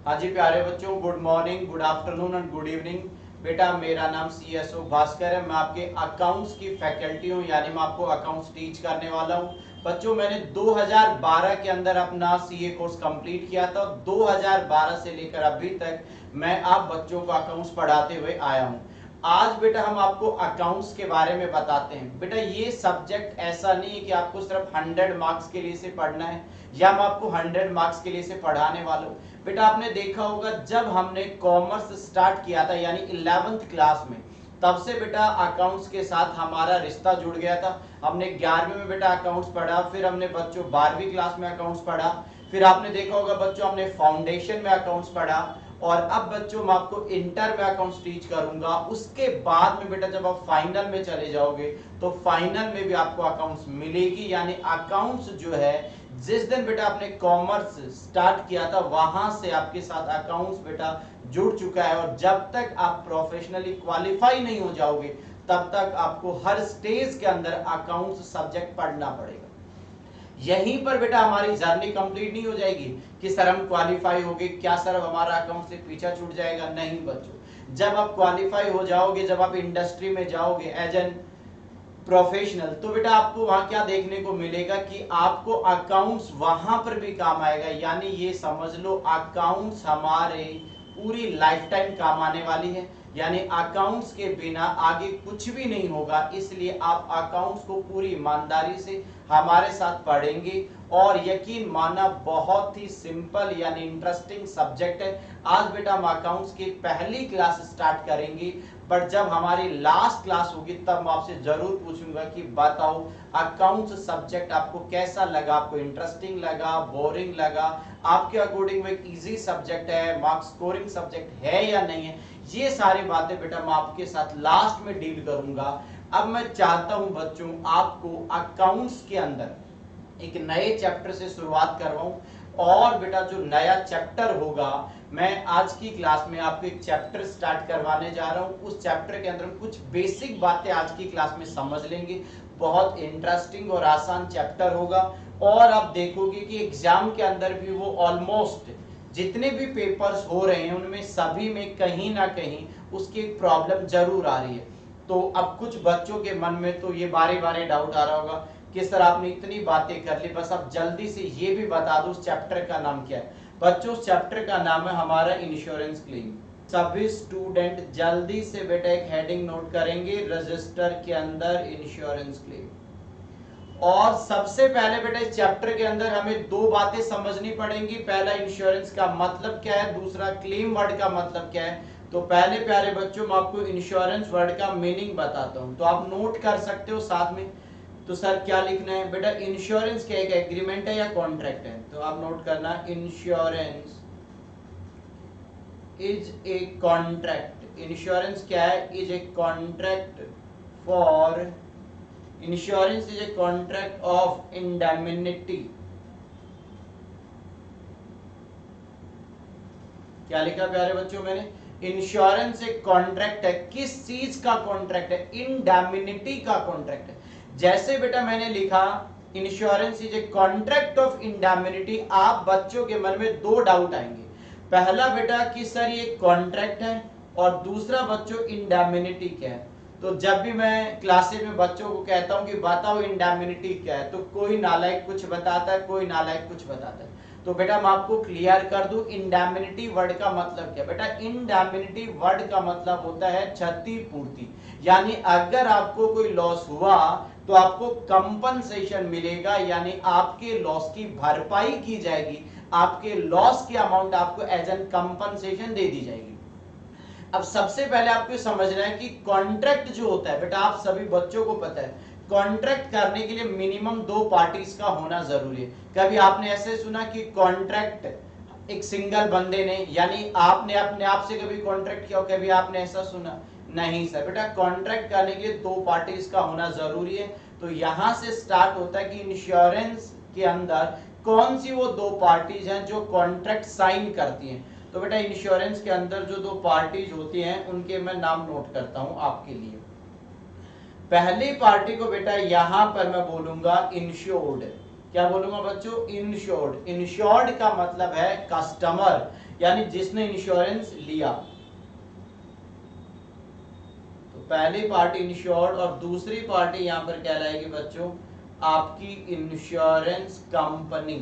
हाँ जी प्यारे बच्चों, good morning, good afternoon and good evening. बेटा मेरा नाम CSO भास्कर है। मैं आपके अकाउंट्स की फैकल्टी हूँ, यानी मैं आपको अकाउंट्स टीच करने वाला हूँ। बच्चों मैंने 2012 के अंदर अपना CA कोर्स कंप्लीट किया था। 2012 से लेकर अभी तक मैं आप बच्चों को अकाउंट्स पढ़ाते हुए आया हूँ। आज बेटा हम आपको अकाउंट्स के बारे में बताते हैं। बेटा ये सब्जेक्ट ऐसा नहीं है कि आपको सिर्फ 100 मार्क्स के लिए से पढ़ना है या मैं आपको 100 मार्क्स के लिए से पढ़ाने वाला हूँ। बेटा आपने देखा होगा जब हमने कॉमर्स स्टार्ट किया था यानी 11th क्लास में, तब से बेटा अकाउंट्स के साथ हमारा रिश्ता जुड़ गया था। हमने 11वीं में बेटा अकाउंट्स पढ़ा, फिर हमने बच्चों 12वीं क्लास में अकाउंट्स पढ़ा, फिर आपने देखा होगा बच्चों हमने फाउंडेशन में अकाउंट्स पढ़ा, और अब बच्चों मैं आपको इंटर में अकाउंट्स टीच करूंगा। उसके बाद में बेटा जब आप फाइनल में चले जाओगे तो फाइनल में भी आपको अकाउंट्स मिलेगी। यानी अकाउंट्स जो है, जिस दिन बेटा आपने कॉमर्स स्टार्ट किया था वहां से आपके साथ अकाउंट्स बेटा जुड़ चुका है, और जब तक आप प्रोफेशनली क्वालिफाई नहीं हो जाओगे तब तक आपको हर स्टेज के अंदर अकाउंट्स सब्जेक्ट पढ़ना पड़ेगा। यहीं पर बेटा हमारी जर्नी कंप्लीट नहीं हो जाएगी कि सर हम क्वालिफाई हो गए, क्या सर हमारा अकाउंट से पीछा छूट जाएगा? नहीं बच्चों, जब आप क्वालिफाई हो जाओगे, जब आप इंडस्ट्री में जाओगे एज एन प्रोफेशनल, तो बेटा आपको वहां क्या देखने को मिलेगा कि आपको अकाउंट्स वहां पर भी काम आएगा। यानी ये समझ लो अकाउंट्स हमारे पूरी लाइफ टाइम काम आने वाली है। यानी अकाउंट्स के बिना आगे कुछ भी नहीं होगा, इसलिए आप अकाउंट्स को पूरी ईमानदारी से हमारे साथ पढ़ेंगे। और यकीन माना बहुत ही सिंपल यानी इंटरेस्टिंग सब्जेक्ट है। आज बेटा हम अकाउंट्स की पहली क्लास स्टार्ट करेंगे, बट जब हमारी लास्ट क्लास होगी तब मैं आपसे जरूर पूछूंगा कि बताओ अकाउंट्स सब्जेक्ट आपको कैसा लगा, आपको इंटरेस्टिंग लगा, बोरिंग लगा, आपके अकॉर्डिंग में इजी सब्जेक्ट है, मार्क्स स्कोरिंग सब्जेक्ट है या नहीं है। ये सारी बातें बेटा मैं आपके साथ लास्ट में डील करूंगा। अब मैं चाहता हूं बच्चों आपको अकाउंट्स के अंदर एक नए चैप्टर से शुरुआत करवाऊं, और बेटा जो नया चैप्टर होगा, मैं आज की क्लास में आपको एक चैप्टर स्टार्ट करवाने जा रहा हूं। उस चैप्टर के अंदर हम कुछ बेसिक बातें आज की क्लास में समझ लेंगे। बहुत इंटरेस्टिंग और आसान चैप्टर होगा, और आप देखोगे कि एग्जाम के अंदर भी वो ऑलमोस्ट जितने भी पेपर्स हो रहे हैं उनमें सभी में कहीं ना कहीं उसकी एक प्रॉब्लम जरूर आ रही है। तो अब कुछ बच्चों के मन में तो ये बारे बारे डाउट आ रहा होगा कि सर आपने इतनी बातें कर ली, बस आप जल्दी से ये भी बता दो उस चैप्टर का नाम क्या है। बच्चों उस चैप्टर का नाम है हमारा इंश्योरेंस क्लेम। सभी स्टूडेंट जल्दी से बेटा एक हेडिंग नोट करेंगे, रजिस्टर के अंदर इंश्योरेंस क्लेम। और सबसे पहले बेटा इस चैप्टर के अंदर हमें दो बातें समझनी पड़ेंगी। पहला इंश्योरेंस का मतलब क्या है, दूसरा क्लेम वर्ड का मतलब क्या है। तो पहले प्यारे बच्चों मैं आपको इंश्योरेंस वर्ड का मीनिंग बताता हूं, तो आप नोट कर सकते हो साथ में। तो सर क्या लिखना है बेटा? इंश्योरेंस क्या एक एग्रीमेंट है या कॉन्ट्रैक्ट है? तो आप नोट करना, insurance is a contract. Insurance क्या है? Is a contract for, insurance is a contract of indemnity. क्या लिखा प्यारे बच्चों मैंने? इंश्योरेंस एक कॉन्ट्रैक्ट है। किस चीज का कॉन्ट्रैक्ट है? इंडेमनिटी का कॉन्ट्रैक्ट है। जैसे बेटा मैंने लिखा insurance is a contract of indemnity, आप बच्चों के मन में दो डाउट आएंगे। पहला बेटा कि सर ये कॉन्ट्रैक्ट है, और दूसरा बच्चों इंडेमनिटी क्या है। तो जब भी मैं क्लासेस में बच्चों को कहता हूं कि बताओ इंडेमनिटी क्या है, तो कोई नालायक कुछ बताता है, कोई नालायक कुछ बताता है। तो बेटा मैं आपको क्लियर कर दूं इंडेमनिटी वर्ड का मतलब क्या है। बेटा इंडेमनिटी वर्ड का मतलब होता है क्षतिपूर्ति। यानी अगर आपको कोई लॉस हुआ तो आपको कंपनसेशन मिलेगा, यानी आपके लॉस की भरपाई की जाएगी, आपके लॉस की अमाउंट आपको एज एन कंपनसेशन दे दी जाएगी। अब सबसे पहले आपको समझना है कि कॉन्ट्रैक्ट जो होता है, बेटा आप सभी बच्चों को पता है कॉन्ट्रैक्ट करने के लिए मिनिमम दो पार्टीज का होना जरूरी है। कभी आपने ऐसे सुना कि कॉन्ट्रैक्ट एक सिंगल बंदे ने, यानी आपने अपने आप से कभी कॉन्ट्रैक्ट किया हो? कभी आपने ऐसा सुना? नहीं सर। बेटा कॉन्ट्रैक्ट करने के लिए दो पार्टीज का होना जरूरी है। तो यहां से स्टार्ट होता है कि इंश्योरेंस के अंदर कौन सी वो दो पार्टीज हैं जो कॉन्ट्रैक्ट साइन करती हैं। तो बेटा इंश्योरेंस के अंदर जो दो पार्टीज होती हैं उनके मैं नाम नोट करता हूं आपके लिए। पहली पार्टी को बेटा यहां पर मैं बोलूंगा इंश्योर्ड। क्या बोलूंगा बच्चों? इंश्योर्ड। इंश्योर्ड का मतलब है कस्टमर, यानी जिसने इंश्योरेंस लिया। तो पहली पार्टी इंश्योर्ड और दूसरी पार्टी यहां पर कहलाएगी बच्चों आपकी इंश्योरेंस कंपनी।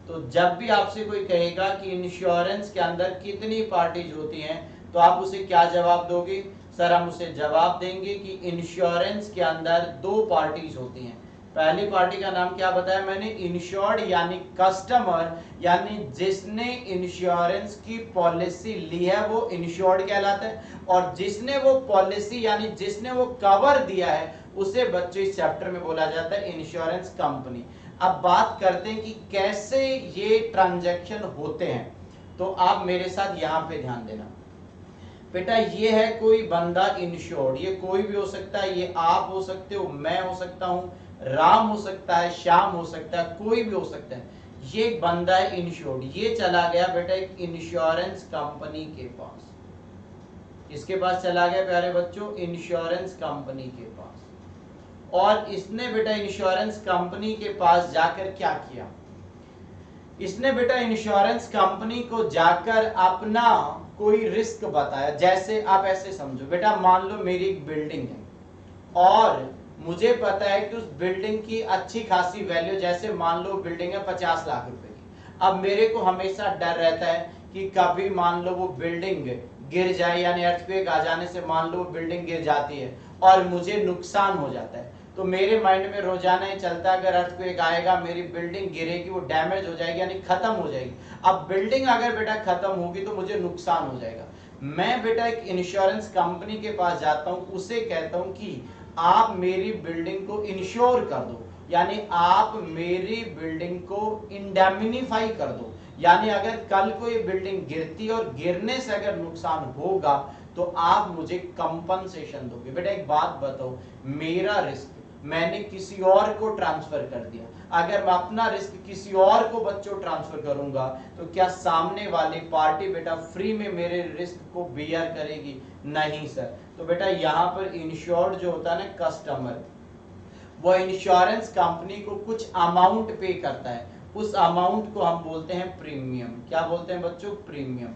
तो जब भी आपसे कोई कहेगा कि इंश्योरेंस के अंदर कितनी पार्टीज होती हैं, तो आप उसे क्या जवाब दोगे? सर हम उसे जवाब देंगे कि इंश्योरेंस के अंदर दो पार्टीज होती हैं। पहली पार्टी का नाम क्या बताया मैंने? इंश्योर्ड यानी कस्टमर, यानी जिसने इंश्योरेंस की पॉलिसी ली है वो इंश्योर्ड कहलाता है, और जिसने वो पॉलिसी यानी जिसने वो कवर दिया है उसे बच्चों इस चैप्टर में बोला जाता है इंश्योरेंस कंपनी। अब बात करते हैं कि कैसे ये ट्रांजैक्शन होते हैं, तो आप मेरे साथ यहां पे ध्यान देना। बेटा ये है कोई बंदा इंश्योर्ड, ये कोई भी हो सकता है, ये आप हो सकते हो, मैं हो सकता हूं, राम हो सकता है, श्याम हो सकता है, कोई भी हो सकता है। ये एक बंदा है इंश्योर्ड, ये चला गया बेटा एक इंश्योरेंस कंपनी के पास। किसके पास चला गया प्यारे बच्चों? इंश्योरेंस कंपनी के पास। और इसने बेटा इंश्योरेंस कंपनी के पास जाकर क्या किया? इसने बेटा इंश्योरेंस कंपनी को जाकर अपना कोई रिस्क बताया। जैसे आप ऐसे समझो बेटा, मान लो मेरी एक बिल्डिंग है और मुझे पता है कि उस बिल्डिंग की अच्छी खासी वैल्यू, जैसे मान लो बिल्डिंग है 50 लाख रुपए की। अब मेरे को हमेशा डर रहता है कि कभी मान लो वो बिल्डिंग गिर जाए, यानी अर्थक्वेक आ जाने से मान लो वो बिल्डिंग गिर जाती है और मुझे नुकसान हो जाता है, तो मेरे माइंड में रोजाना ही चलता है अगर अर्थक्वेक आएगा मेरी बिल्डिंग गिरेगी, वो डैमेज हो जाएगी यानी खत्म हो जाएगी। अब बिल्डिंग अगर बेटा खत्म होगी तो मुझे नुकसान हो जाएगा। मैं बेटा एक इंश्योरेंस कंपनी के पास जाता हूं, उसे कहता हूं कि आप मेरी बिल्डिंग को इंश्योर कर दो, यानी आप मेरी बिल्डिंग को इंडेमनिफाई कर दो, यानी अगर कल को ये बिल्डिंग गिरती और गिरने से अगर नुकसान होगा तो आप मुझे कंपनसेशन दोगे। बेटा एक बात बताओ, मेरा रिस्क मैंने किसी और को ट्रांसफर कर दिया, अगर मैं अपना रिस्क किसी और को बच्चों ट्रांसफर करूंगा तो क्या सामने वाली पार्टी बेटा फ्री में मेरे रिस्क को बियर करेगी? नहीं सर। तो बेटा यहाँ पर इंश्योर्ड जो होता है ना कस्टमर, वो इंश्योरेंस कंपनी को कुछ अमाउंट पे करता है, उस अमाउंट को हम बोलते हैं प्रीमियम। क्या बोलते हैं बच्चों? प्रीमियम।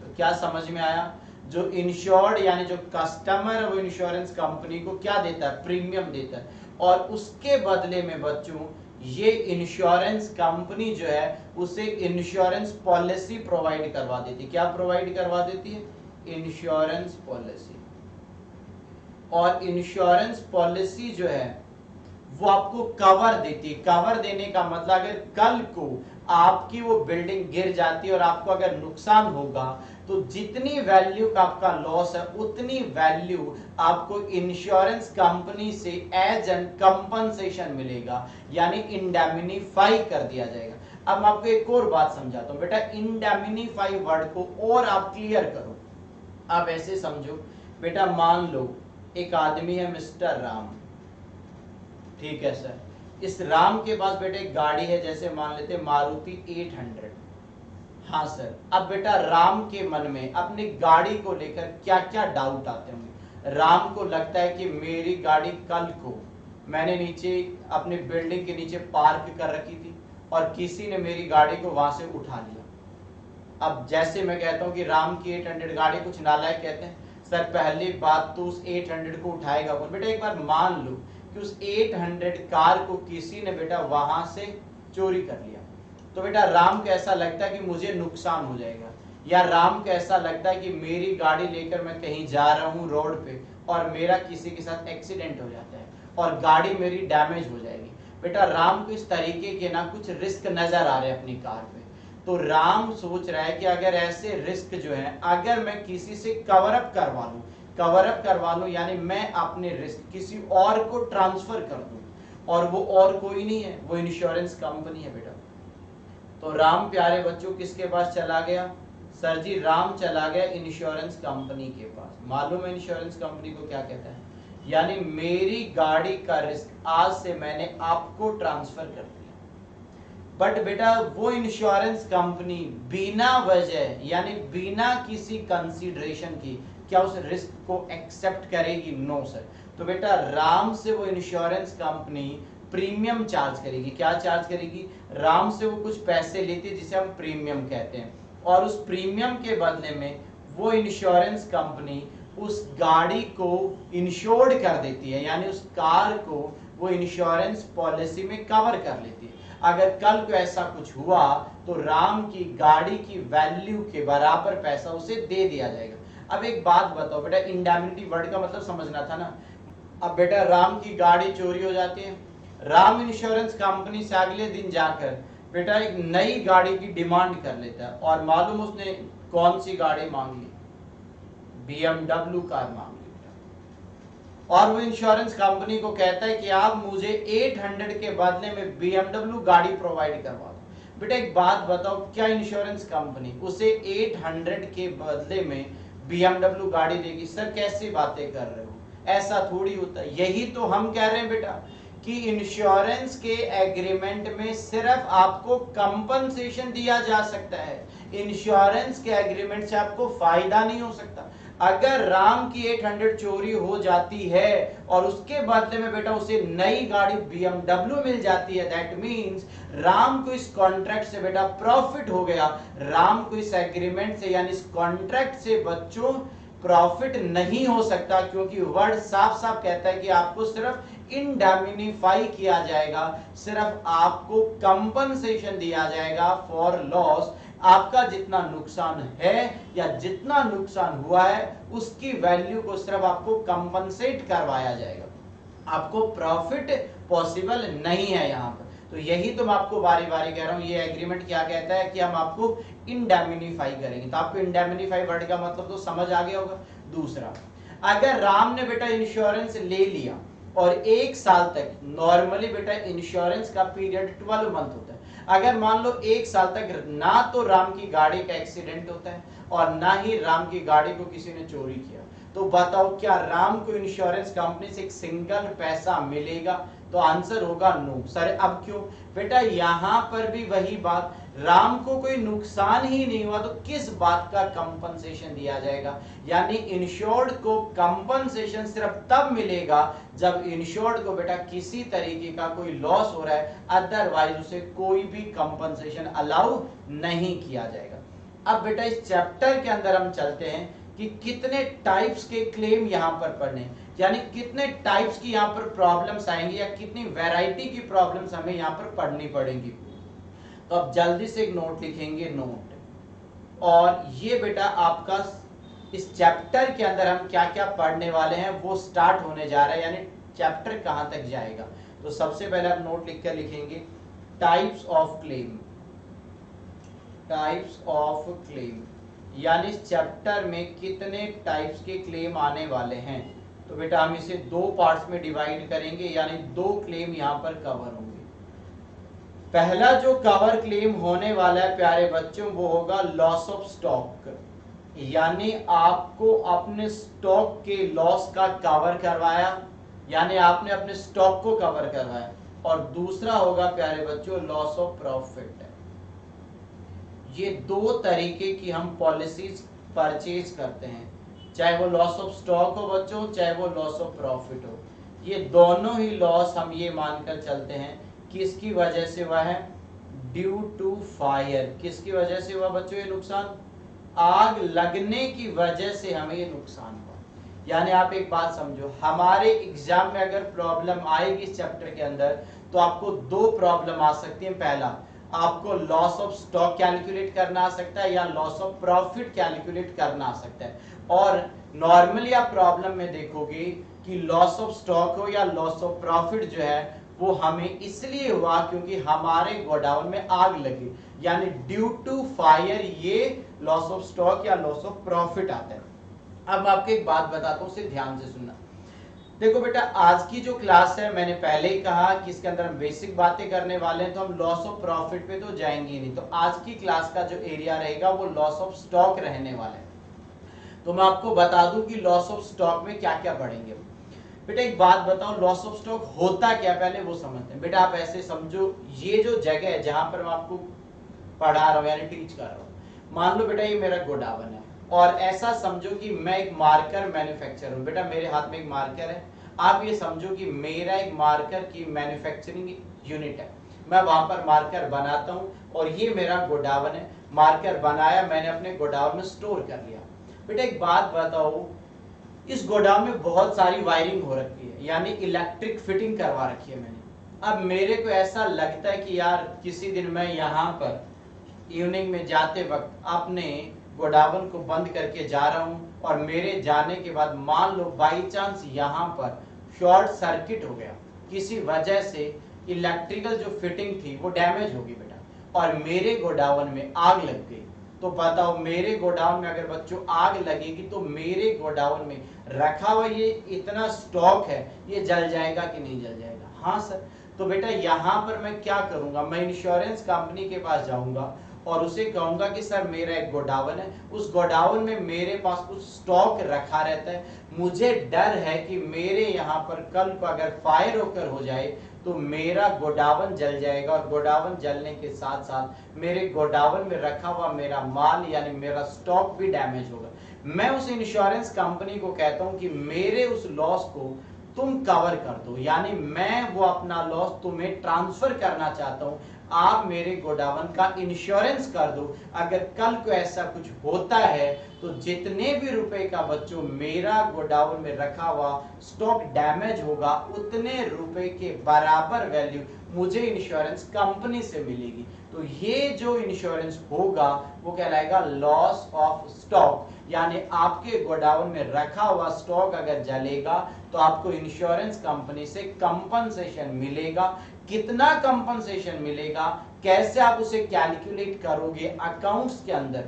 तो क्या समझ में आया? जो इंश्योर्ड यानी जो कस्टमर है वो इंश्योरेंस कंपनी को क्या देता है? प्रीमियम देता है, और उसके बदले में बच्चों ये इंश्योरेंस कंपनी जो है उसे इंश्योरेंस पॉलिसी प्रोवाइड करवा देती है। क्या प्रोवाइड करवा देती है? Insurance policy. और इंश्योरेंस पॉलिसी जो है वो आपको कवर देती है। कवर देने का मतलब अगर कल को आपकी वो बिल्डिंग गिर जाती है और आपको अगर नुकसान होगा तो जितनी वैल्यू का आपका लॉस है उतनी वैल्यू आपको इंश्योरेंस कंपनी से एज एन कंपनसेशन मिलेगा, यानी इंडेमनिफाई कर दिया जाएगा। अब मैं आपको एक और बात समझाता हूं बेटा, इंडेमनिफाई वर्ड को और आप क्लियर करो। आप ऐसे समझो बेटा, मान लो एक आदमी है मिस्टर राम, ठीक है सर, इस राम के पास बेटे एक गाड़ी है, जैसे मान लेते मारुति 800। हाँ सर, अब बेटा राम के मन में अपनी गाड़ी को लेकर क्या क्या डाउट आते होंगे। राम को लगता है कि मेरी गाड़ी कल को मैंने नीचे अपनी बिल्डिंग के नीचे पार्क कर रखी थी और किसी ने मेरी गाड़ी को वहां से उठा लिया। अब जैसे मैं कहता हूं कि राम की 800 गाड़ी, कुछ नालायक कहते हैं सर पहली बात तो उस 800 को उठाएगा कौन? बेटा एक बार मान लो कि उस 800 कार को किसी ने बेटा वहां से चोरी कर लिया, तो बेटा राम को ऐसा लगता है कि मुझे नुकसान हो जाएगा, या राम को ऐसा लगता है कि मेरी गाड़ी लेकर मैं कहीं जा रहा हूं रोड पे और मेरा किसी के साथ एक्सीडेंट हो जाता है और गाड़ी मेरी डैमेज हो जाएगी। बेटा राम को इस तरीके के ना कुछ रिस्क नजर आ रहे हैं अपनी कार पे, तो राम सोच रहा है कि अगर ऐसे रिस्क जो है अगर मैं किसी से कवर अप करवा लूं यानी मैं अपने रिस्क किसी और को ट्रांसफर कर दूं, और वो और कोई नहीं है, वो इंश्योरेंस कंपनी है बेटा। तो राम प्यारे बच्चों किसके पास चला गया? सर जी राम चला गया इंश्योरेंस कंपनी के पास। मालूम है इंश्योरेंस कंपनी को क्या कहता है? यानी मेरी गाड़ी का रिस्क आज से मैंने आपको ट्रांसफर कर दिया, बट बेटा वो इंश्योरेंस कंपनी बिना वजह यानी बिना किसी कंसीडरेशन की क्या उस रिस्क को एक्सेप्ट करेगी? No sir. तो बेटा राम से वो इंश्योरेंस कंपनी प्रीमियम चार्ज करेगी। क्या चार्ज करेगी? राम से वो कुछ पैसे लेती है जिसे हम प्रीमियम कहते हैं, और उस प्रीमियम के बदले में वो इंश्योरेंस कंपनी उस गाड़ी को इंश्योर्ड कर देती है, यानी उस कार को वो इंश्योरेंस पॉलिसी में कवर कर लेती है। अगर कल को ऐसा कुछ हुआ तो राम की गाड़ी की वैल्यू के बराबर पैसा उसे दे दिया जाएगा। अब एक बात बताओ बेटा, इंडेमनिटी वर्ड का मतलब समझना था ना। अब बेटा राम की गाड़ी चोरी हो जाती है, राम इंश्योरेंस कंपनी से अगले दिन जाकर बेटा एक नई गाड़ी की डिमांड कर लेता है, और मालूम उसने कौन सी गाड़ी मांग ली? BMW कार मांग ली। और वो इंश्योरेंस कंपनी को कहता है कि आप मुझे 800 के बदले में BMW गाड़ी प्रोवाइड करवा दो। बेटा एक बात बताओ, क्या इंश्योरेंस कंपनी उसे 800 के बदले में BMW गाड़ी देगी? सर कैसी बातें कर रहे हो, ऐसा थोड़ी होता है। यही तो हम कह रहे हैं बेटा कि इंश्योरेंस के एग्रीमेंट में सिर्फ आपको कंपनसेशन दिया जा सकता है, इंश्योरेंस के एग्रीमेंट से आपको फायदा नहीं हो सकता। अगर राम की 800 चोरी हो जाती है और उसके बदले में बेटा उसे नई गाड़ी BMW मिल जाती है, दैट मींस राम को इस कॉन्ट्रैक्ट से बेटा प्रॉफिट हो गया। राम को इस एग्रीमेंट से यानी इस कॉन्ट्रैक्ट से बच्चों प्रॉफिट नहीं हो सकता, क्योंकि वर्ड साफ साफ कहता है कि आपको सिर्फ इंडेमनिफाई किया जाएगा, सिर्फ आपको कंपनसेशन दिया जाएगा फॉर लॉस। आपका जितना नुकसान है या जितना नुकसान हुआ है उसकी वैल्यू को सिर्फ आपको कंपनसेट करवाया जाएगा, आपको प्रॉफिट पॉसिबल नहीं है यहाँ पर। तो यही तो मैं आपको बारी बारी कह रहा हूँ, ये एग्रीमेंट क्या कहता है कि हम आपको इंडेमनिफाई करेंगे। तो आपको इंडेमनिफाई वर्ड का मतलब तो समझ आ गया होगा। दूसरा, अगर राम ने बेटा इंश्योरेंस ले लिया और 1 साल तक, नॉर्मली बेटा इंश्योरेंस का पीरियड 12 मंथ होता है, अगर मान लो 1 साल तक ना तो राम की गाड़ी का एक्सीडेंट होता है और ना ही राम की गाड़ी को किसी ने चोरी किया, तो बताओ क्या राम को इंश्योरेंस कंपनी से एक सिंगल पैसा मिलेगा? तो आंसर होगा नो। सर अब क्यों? बेटा यहां पर भी वही बात, राम को कोई नुकसान ही नहीं हुआ तो किस बात का कंपनसेशन दिया जाएगा? यानी इंश्योर्ड को कंपनसेशन सिर्फ तब मिलेगा जब इंश्योर्ड को बेटा किसी तरीके का कोई लॉस हो रहा है, अदरवाइज उसे कोई भी कंपनसेशन अलाउ नहीं किया जाएगा। अब बेटा इस चैप्टर के अंदर हम चलते हैं कि कितने टाइप्स के क्लेम यहां पर पढ़ने, यानी कितने टाइप्स की यहां पर प्रॉब्लम्स आएंगी या कितनी वैरायटी की प्रॉब्लम्स हमें यहां पर पढ़नी पड़ेंगी। तो अब जल्दी से एक नोट लिखेंगे, नोट। और ये बेटा आपका इस चैप्टर के अंदर हम क्या क्या पढ़ने वाले हैं वो स्टार्ट होने जा रहा है, यानी चैप्टर कहां तक जाएगा। तो सबसे पहले आप नोट लिखकर लिखेंगे types of claim, types of claim, यानी इस चैप्टर में कितने टाइप्स के क्लेम आने वाले हैं। तो बेटा हम इसे 2 पार्ट्स में डिवाइड करेंगे, यानी 2 क्लेम यहां पर कवर होंगे। पहला जो कवर क्लेम होने वाला है प्यारे बच्चों वो होगा लॉस ऑफ स्टॉक, यानी आपको अपने स्टॉक के लॉस का कवर करवाया, यानी आपने अपने स्टॉक को कवर करवाया। और दूसरा होगा प्यारे बच्चों लॉस ऑफ प्रॉफिट। ये 2 तरीके की हम पॉलिसीज परचेज करते हैं, चाहे वो लॉस ऑफ स्टॉक हो बच्चों, चाहे वो लॉस ऑफ प्रॉफिट हो। ये दोनों ही लॉस हम ये मानकर चलते हैं किसकी वजह से हुआ है? Due to fire. किसकी वजह से हुआ बच्चों ये नुकसान? आग लगने की वजह से हमें ये नुकसान हुआ। यानी आप एक बात समझो, हमारे एग्जाम में अगर प्रॉब्लम आएगी इस चैप्टर के अंदर तो आपको 2 प्रॉब्लम आ सकती है। पहला, आपको लॉस ऑफ स्टॉक कैलकुलेट करना आ सकता है या लॉस ऑफ प्रॉफिट कैलकुलेट करना आ सकता है। और नॉर्मली आप प्रॉब्लम में देखोगे कि लॉस ऑफ स्टॉक हो या लॉस ऑफ प्रॉफिट जो है वो हमें इसलिए हुआ क्योंकि हमारे गोडाउन में आग लगी, यानी ड्यू टू फायर ये लॉस ऑफ स्टॉक या लॉस ऑफ प्रॉफिट आता है। अब मैं आपको एक बात बताता हूं, उसे ध्यान से सुनना। देखो बेटा आज की जो क्लास है मैंने पहले ही कहा कि इसके अंदर हम बेसिक बातें करने वाले हैं, तो हम लॉस ऑफ प्रॉफिट पे तो जाएंगे ही नहीं। तो आज की क्लास का जो एरिया रहेगा वो लॉस ऑफ स्टॉक रहने वाला है। तो मैं आपको बता दूं कि लॉस ऑफ स्टॉक में क्या क्या पढ़ेंगे। बेटा एक बात बताओ, लॉस ऑफ स्टॉक होता क्या, पहले वो समझते हैं। बेटा आप ऐसे समझो, ये जो जगह है जहां पर मैं आपको पढ़ा रहा हूँ यानी टीच कर रहा हूँ, मान लो बेटा ये मेरा गोडाउन है और ऐसा समझो कि मैं एक मार्कर मैन्युफैक्चरर हूँ। बेटा मेरे हाथ में एक मार्कर है, आप ये समझो कि मेरा एक मार्कर की मैन्युफैक्चरिंग यूनिट है। मैं वहां पर मार्कर बनाता हूं और ये मेरा गोडाउन है, मार्कर बनाया मैंने, अपने गोडाउन में स्टोर कर लिया। बेटा एक बात बताओ, इस गोडाउन में बहुत सारी वायरिंग हो रखी है, यानी इलेक्ट्रिक फिटिंग करवा रखी है मैंने। अब मेरे को ऐसा लगता है कि यार किसी दिन मैं यहाँ पर इवनिंग में जाते वक्त अपने गोडाउन को बंद करके जा रहा हूँ और मेरे जाने के बाद मान लो बाई चांस यहाँ पर शॉर्ट सर्किट हो गया, किसी वजह से इलेक्ट्रिकल जो फिटिंग थी वो डैमेज होगी बेटा, और मेरे गोडाउन में आग लग गई, तो बताओ मेरे गोडाउन में अगर बच्चों आग लगेगी तो मेरे गोडाउन में रखा हुआ ये इतना स्टॉक है ये जल जाएगा कि नहीं जल जाएगा? हाँ सर। तो बेटा यहाँ पर मैं क्या करूंगा, मैं इंश्योरेंस कंपनी के पास जाऊंगा और उसे कहूंगा कि सर मेरा एक गोडाउन है, उस गोडाउन में मेरे पास कुछ स्टॉक रखा रहता है, मुझे डर है कि मेरे यहाँ पर कल को अगर फायर ओकर हो जाए तो मेरा गोडाउन जल जाएगा, और गोडाउन जलने के साथ साथ मेरे गोडाउन में रखा हुआ मेरा माल यानी मेरा स्टॉक भी डैमेज होगा। मैं उस इंश्योरेंस कंपनी को कहता हूं कि मेरे उस लॉस को तुम कवर कर दो, यानी मैं वो अपना लॉस तुम्हें ट्रांसफर करना चाहता हूं, आप मेरे गोडाउन का इंश्योरेंस कर दो, अगर कल को ऐसा कुछ होता है तो जितने भी रुपए का बच्चों मेरा गोडाउन में रखा हुआ स्टॉक डैमेज होगा उतने रुपए के बराबर वैल्यू मुझे इंश्योरेंस कंपनी से मिलेगी। तो ये जो इंश्योरेंस होगा वो कहलाएगा लॉस ऑफ स्टॉक, यानी आपके गोडाउन में रखा हुआ स्टॉक अगर जलेगा तो आपको इंश्योरेंस कंपनी से कंपनसेशन मिलेगा। कितना कंपनसेशन मिलेगा, कैसे आप उसे कैलकुलेट करोगे अकाउंट्स के अंदर,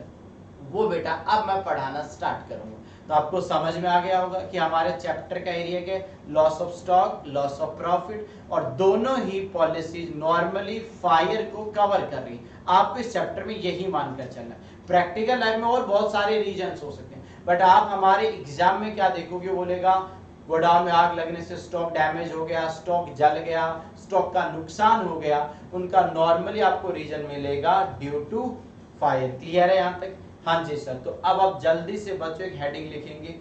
वो बेटा अब मैं पढ़ाना स्टार्ट करूंगा। तो आपको समझ में आ गया होगा कि हमारे चैप्टर का एरिया क्या है, loss of stock, loss of profit, और दोनों ही पॉलिसीज नॉर्मली फायर को कवर कर रही। आपको इस चैप्टर में यही मानकर चलना है। प्रैक्टिकल लाइफ में और बहुत सारे रीजंस हो सकते हैं, बट आप हमारे एग्जाम में क्या देखोगे, बोलेगा गोडाउन में आग लगने से स्टॉक डैमेज हो गया, स्टॉक जल गया, स्टॉक का नुकसान हो गया, उनका नॉर्मली आपको रीजन मिलेगा ड्यू टू फायर। क्लियर है यहाँ तक? हाँ जी सर। तो अब आप जल्दी से बच्चों एक हेडिंग लिखेंगे,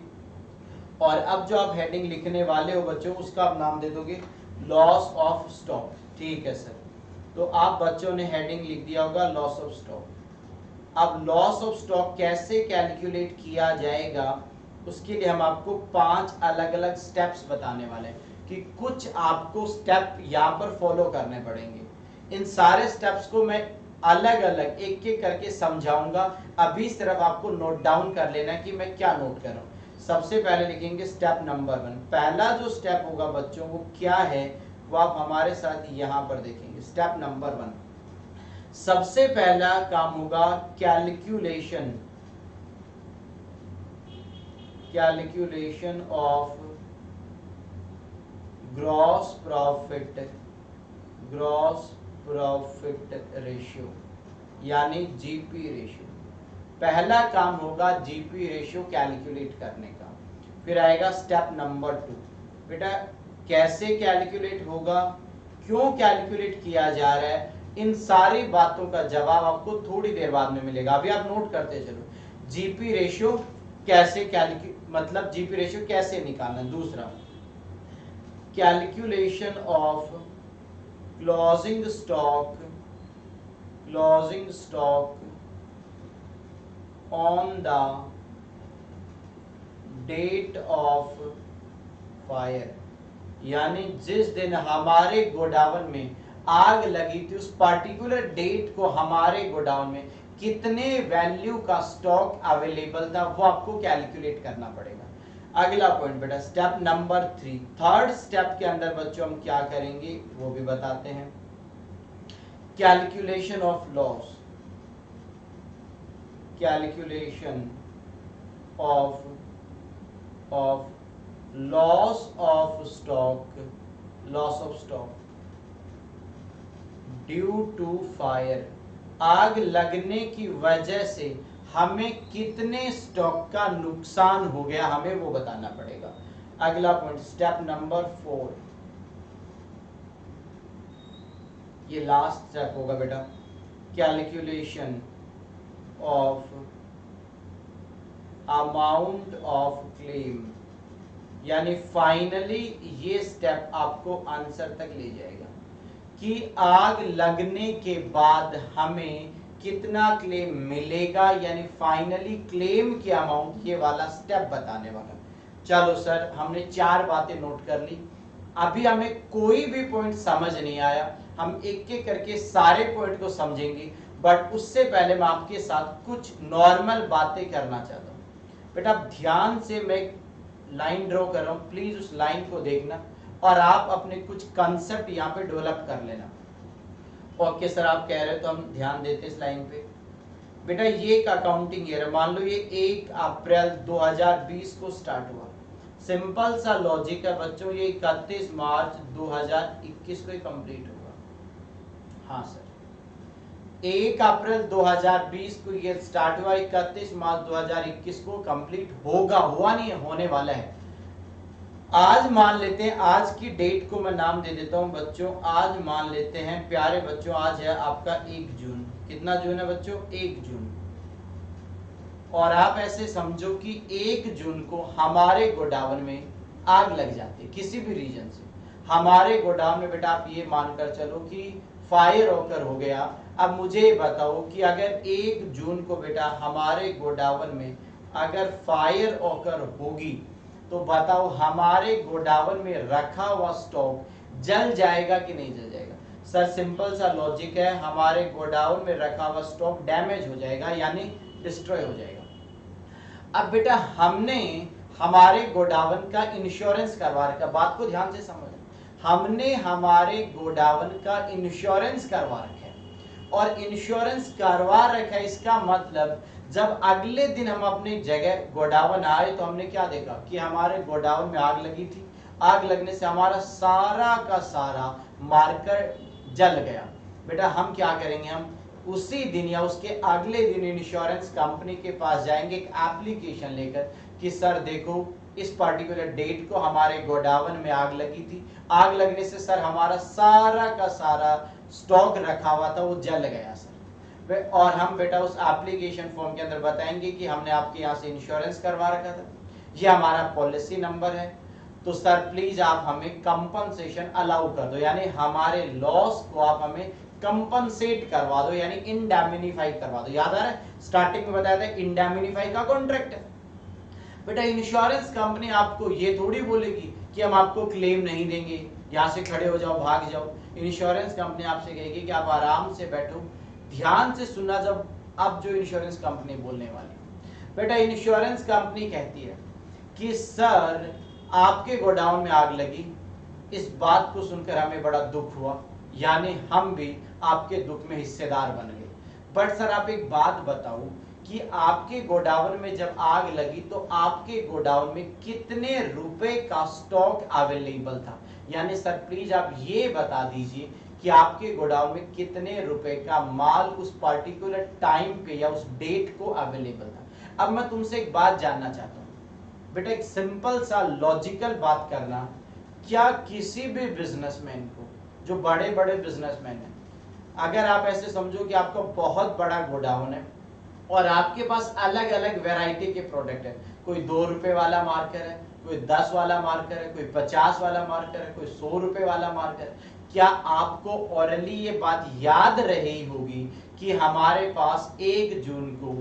और अब जो आप हेडिंग लिखने वाले हो बच्चों उसका आप नाम दे दोगे लॉस ऑफ स्टॉक। ठीक है सर। तो आप बच्चों ने हेडिंग लिख दिया होगा लॉस ऑफ स्टॉक। अब लॉस ऑफ स्टॉक कैसे कैलकुलेट किया जाएगा उसके लिए हम आपको 5 अलग अलग स्टेप्स बताने वाले हैं कि कुछ आपको स्टेप यहाँ पर फॉलो करने पड़ेंगे। इन सारे स्टेप्स को मैं अलग अलग एक एक करके समझाऊंगा, अभी सिर्फ आपको नोट डाउन कर लेना है कि मैं क्या नोट कर रहा हूँ। सबसे पहले लिखेंगे स्टेप नंबर 1। पहला जो स्टेप होगा बच्चों वो क्या है वो आप हमारे साथ यहाँ पर देखेंगे। स्टेप नंबर 1, सबसे पहला काम होगा calculation of gross profit ratio यानी जीपी रेशियो। पहला काम होगा जीपी रेशियो कैलकुलेट करने का। फिर आएगा स्टेप नंबर 2। बेटा कैसे कैलकुलेट होगा, क्यों कैलकुलेट किया जा रहा है, इन सारी बातों का जवाब आपको थोड़ी देर बाद में मिलेगा, अभी आप नोट करते चलो। जीपी रेशियो कैसे मतलब जीपी रेशियो कैसे निकालना। दूसरा calculation of closing stock on the date of fire, यानी जिस दिन हमारे गोडाउन में आग लगी थी उस पर्टिकुलर डेट को हमारे गोडाउन में कितने वैल्यू का स्टॉक अवेलेबल था वो आपको कैलकुलेट करना पड़ेगा। अगला पॉइंट बेटा स्टेप नंबर 3। थर्ड स्टेप के अंदर बच्चों हम क्या करेंगे वो भी बताते हैं। Calculation of loss, calculation of loss of stock due to fire, आग लगने की वजह से हमें कितने स्टॉक का नुकसान हो गया हमें वो बताना पड़ेगा। अगला पॉइंट स्टेप नंबर 4, ये लास्ट स्टेप होगा बेटा, calculation of amount of claim, यानी फाइनली ये स्टेप आपको आंसर तक ले जाएगा। कि आग लगने के बाद हमें कितना क्लेम मिलेगा, यानी फाइनली क्लेम की अमाउंट, ये वाला स्टेप बताने वाला। चलो सर, हमने 4 बातें नोट कर ली। अभी हमें कोई भी पॉइंट समझ नहीं आया, हम एक एक करके सारे पॉइंट को समझेंगे, बट उससे पहले मैं आपके साथ कुछ नॉर्मल बातें करना चाहता हूं। बेटा ध्यान से मैं लाइन ड्रॉ कर रहा हूं, प्लीज उस लाइन को देखना और आप अपने कुछ कंसेप्ट यहाँ पे डेवलप कर लेना। ओके सर, आप कह रहे हो तो हम ध्यान देते इस लाइन पे। बेटा ये एक अकाउंटिंग ईयर है, मान लो ये 1 अप्रैल 2020 को स्टार्ट हुआ। सिंपल सा लॉजिक है बच्चों, ये 31 मार्च 2021 को कंप्लीट होगा। हाँ सर, 1 अप्रैल 2020 को ये स्टार्ट हुआ, 31 मार्च 2021 को कंप्लीट होगा, हुआ नहीं है, होने वाला है। आज मान लेते हैं, आज की डेट को मैं नाम दे देता हूं बच्चों, आज मान लेते हैं प्यारे बच्चों, आज है आपका 1 जून। कितना जून है बच्चों? 1 जून। और आप ऐसे समझो कि 1 जून को हमारे गोडाउन में आग लग जाती है किसी भी रीजन से। हमारे गोडाउन में बेटा आप ये मानकर चलो कि फायर ऑकर हो गया। अब मुझे बताओ कि अगर 1 जून को बेटा हमारे गोडाउन में अगर फायर ऑकर होगी, तो बताओ हमारे गोडाउन में रखा हुआ स्टॉक जल जाएगा कि नहीं जल जाएगा? सर सिंपल सा लॉजिक है, हमारे गोडाउन में रखा हुआ स्टॉक डैमेज हो जाएगा, यानी डिस्ट्रॉय हो जाएगा। अब बेटा हमने हमारे गोडाउन का इंश्योरेंस करवा रखा, बात को ध्यान से समझ, हमने हमारे गोडाउन का इंश्योरेंस करवा रखा है। और इंश्योरेंस करवा रखा है, इसका मतलब जब अगले दिन हम अपनी जगह गोडाउन आए तो हमने क्या देखा कि हमारे गोडाउन में आग लगी थी। आग लगने से हमारा सारा का सारा मार्कर जल गया। बेटा हम क्या करेंगे, हम उसी दिन या उसके अगले दिन इंश्योरेंस कंपनी के पास जाएंगे एक एप्लीकेशन लेकर कि सर देखो इस पर्टिकुलर डेट को हमारे गोडाउन में आग लगी थी, आग लगने से सर हमारा सारा का सारा स्टॉक रखा हुआ था वो जल गया सर। और हम बेटा उस एप्लीकेशन फॉर्म के अंदर बताएंगे कि हमने आपके यहाँ से इंश्योरेंस करवा रखा था, ये हमारा पॉलिसी नंबर है, तो सर प्लीज आप हमें कंपनसेशन अलाउ कर दो, यानी हमारे लॉस को आप हमें कंपनसेट करवा दो, यानी इंडैमिनिफाई करवा दो। याद आ रहा है, स्टार्टिंग में बताया था इंडैमिनिफाई का कॉन्ट्रैक्ट है। बेटा इंश्योरेंस कंपनी आपको ये थोड़ी बोलेगी कि हम आपको क्लेम नहीं देंगे, यहाँ से खड़े हो जाओ, भाग जाओ। इंश्योरेंस कंपनी आपसे कहेगी कि आप आराम से बैठो, ध्यान से सुनना जब अब जो इंश्योरेंस कंपनी बोलने वाली। बेटा इंश्योरेंस कंपनी कहती है कि सर आपके गोडाउन में आग लगी, इस बात को सुनकर हमें बड़ा दुख हुआ, यानी हम भी आपके दुख में हिस्सेदार बन गए। बट सर आप एक बात बताओ कि आपके गोडाउन में जब आग लगी तो आपके गोडाउन में कितने रुपए का स्टॉक अवेलेबल था? यानी सर प्लीज आप ये बता दीजिए कि आपके गोडाउन में कितने रुपए का माल उस पर्टिकुलर टाइम पे या उस डेट को अवेलेबल था। अब मैं तुमसे एक बात जानना चाहता हूं बेटा, एक सिंपल सा लॉजिकल बात करना, क्या किसी भी बिजनेसमैन को, जो बड़े बड़े बिजनेसमैन हैं, अगर आप ऐसे समझो कि आपका बहुत बड़ा गोडाउन है और आपके पास अलग अलग वैरायटी के प्रोडक्ट है, कोई 2 रुपए वाला मार्कर है, कोई 10 वाला मार्कर है, कोई 50 वाला मार्कर है, कोई 100 रुपए वाला मार्कर है, क्या आपको ओरली ये बात याद रही होगी कि हमारे पास 1 जून को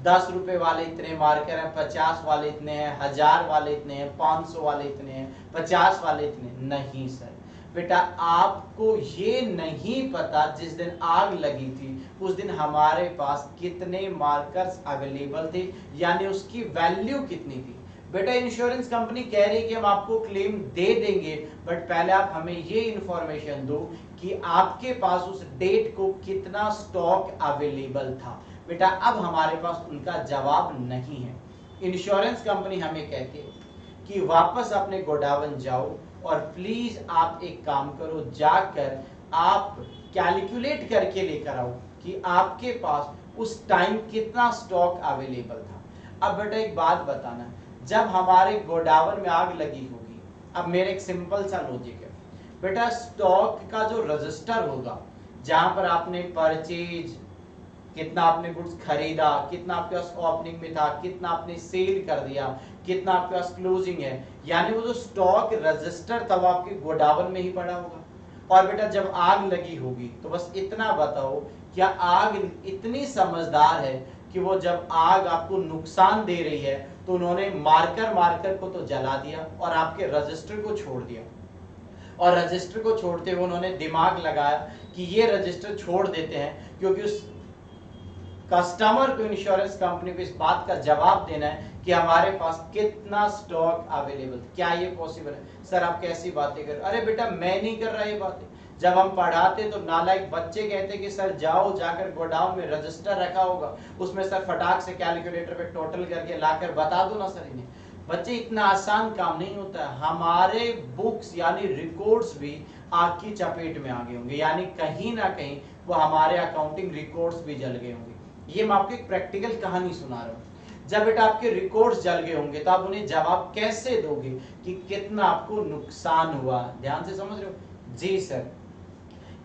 10 रुपए वाले इतने मार्कर हैं, 50 वाले इतने हैं, 1000 वाले इतने हैं, 500 वाले इतने हैं, 50 वाले इतने? नहीं सर बेटा, आपको ये नहीं पता जिस दिन आग लगी थी उस दिन हमारे पास कितने मार्कर्स अवेलेबल थे, यानी उसकी वैल्यू कितनी थी। बेटा इंश्योरेंस कंपनी कह रही है कि हम आपको क्लेम दे देंगे, बट पहले आप हमें ये इंफॉर्मेशन दो कि आपके पास उस डेट को कितना स्टॉक अवेलेबल था। बेटा अब हमारे पास उनका जवाब नहीं है। इंश्योरेंस कंपनी हमें कहती है कि वापस अपने गोडाउन जाओ और प्लीज आप एक काम करो, जाकर आप कैलकुलेट करके लेकर आओ कि आपके पास उस टाइम कितना स्टॉक अवेलेबल था। अब बेटा एक बात बताना, जब हमारे गोडाउन में आग लगी होगी, अब मेरे एक सिंपल सा लॉजिक है बेटा, स्टॉक का जो रजिस्टर होगा जहां पर आपने परचेज, कितना आपने गुड्स खरीदा, कितना आपके पास ओपनिंग में था, कितना आपने सेल कर दिया, कितना आपके पास क्लोजिंग है, यानी वो जो स्टॉक रजिस्टर था वो आपके गोडाउन में ही पड़ा होगा। और बेटा जब आग लगी होगी तो बस इतना बताओ, क्या आग इतनी समझदार है कि वो जब आग आपको नुकसान दे रही है तो उन्होंने मार्कर को तो जला दिया और आपके रजिस्टर को छोड़ दिया, और रजिस्टर को छोड़ते हुए उन्होंने दिमाग लगाया कि ये रजिस्टर छोड़ देते हैं क्योंकि उस कस्टमर को, इंश्योरेंस कंपनी को इस बात का जवाब देना है कि हमारे पास कितना स्टॉक अवेलेबल। क्या ये पॉसिबल है? सर आप कैसी बातें कर, अरे बेटा मैं नहीं कर रहा ये बातें। जब हम पढ़ाते तो नालायक बच्चे कहते कि सर जाओ जाकर गोडाउन में रजिस्टर रखा होगा, उसमें सर फटाक से कैलकुलेटर पे टोटल करके लाकर बता दो ना सर इन्हें। बच्चे इतना आसान काम नहीं होता है। हमारे बुक्स यानी रिकॉर्ड्स भी आग की चपेट में आ गए होंगे, यानी कहीं ना कहीं वो हमारे अकाउंटिंग रिकॉर्ड्स भी जल गए होंगे। ये मैं आपको एक प्रैक्टिकल कहानी सुना रहा हूँ। जब बेटा आपके रिकॉर्ड्स जल गए होंगे तो आप उन्हें जवाब कैसे दोगे कि कितना आपको नुकसान हुआ? ध्यान से समझ रहे हो? जी सर।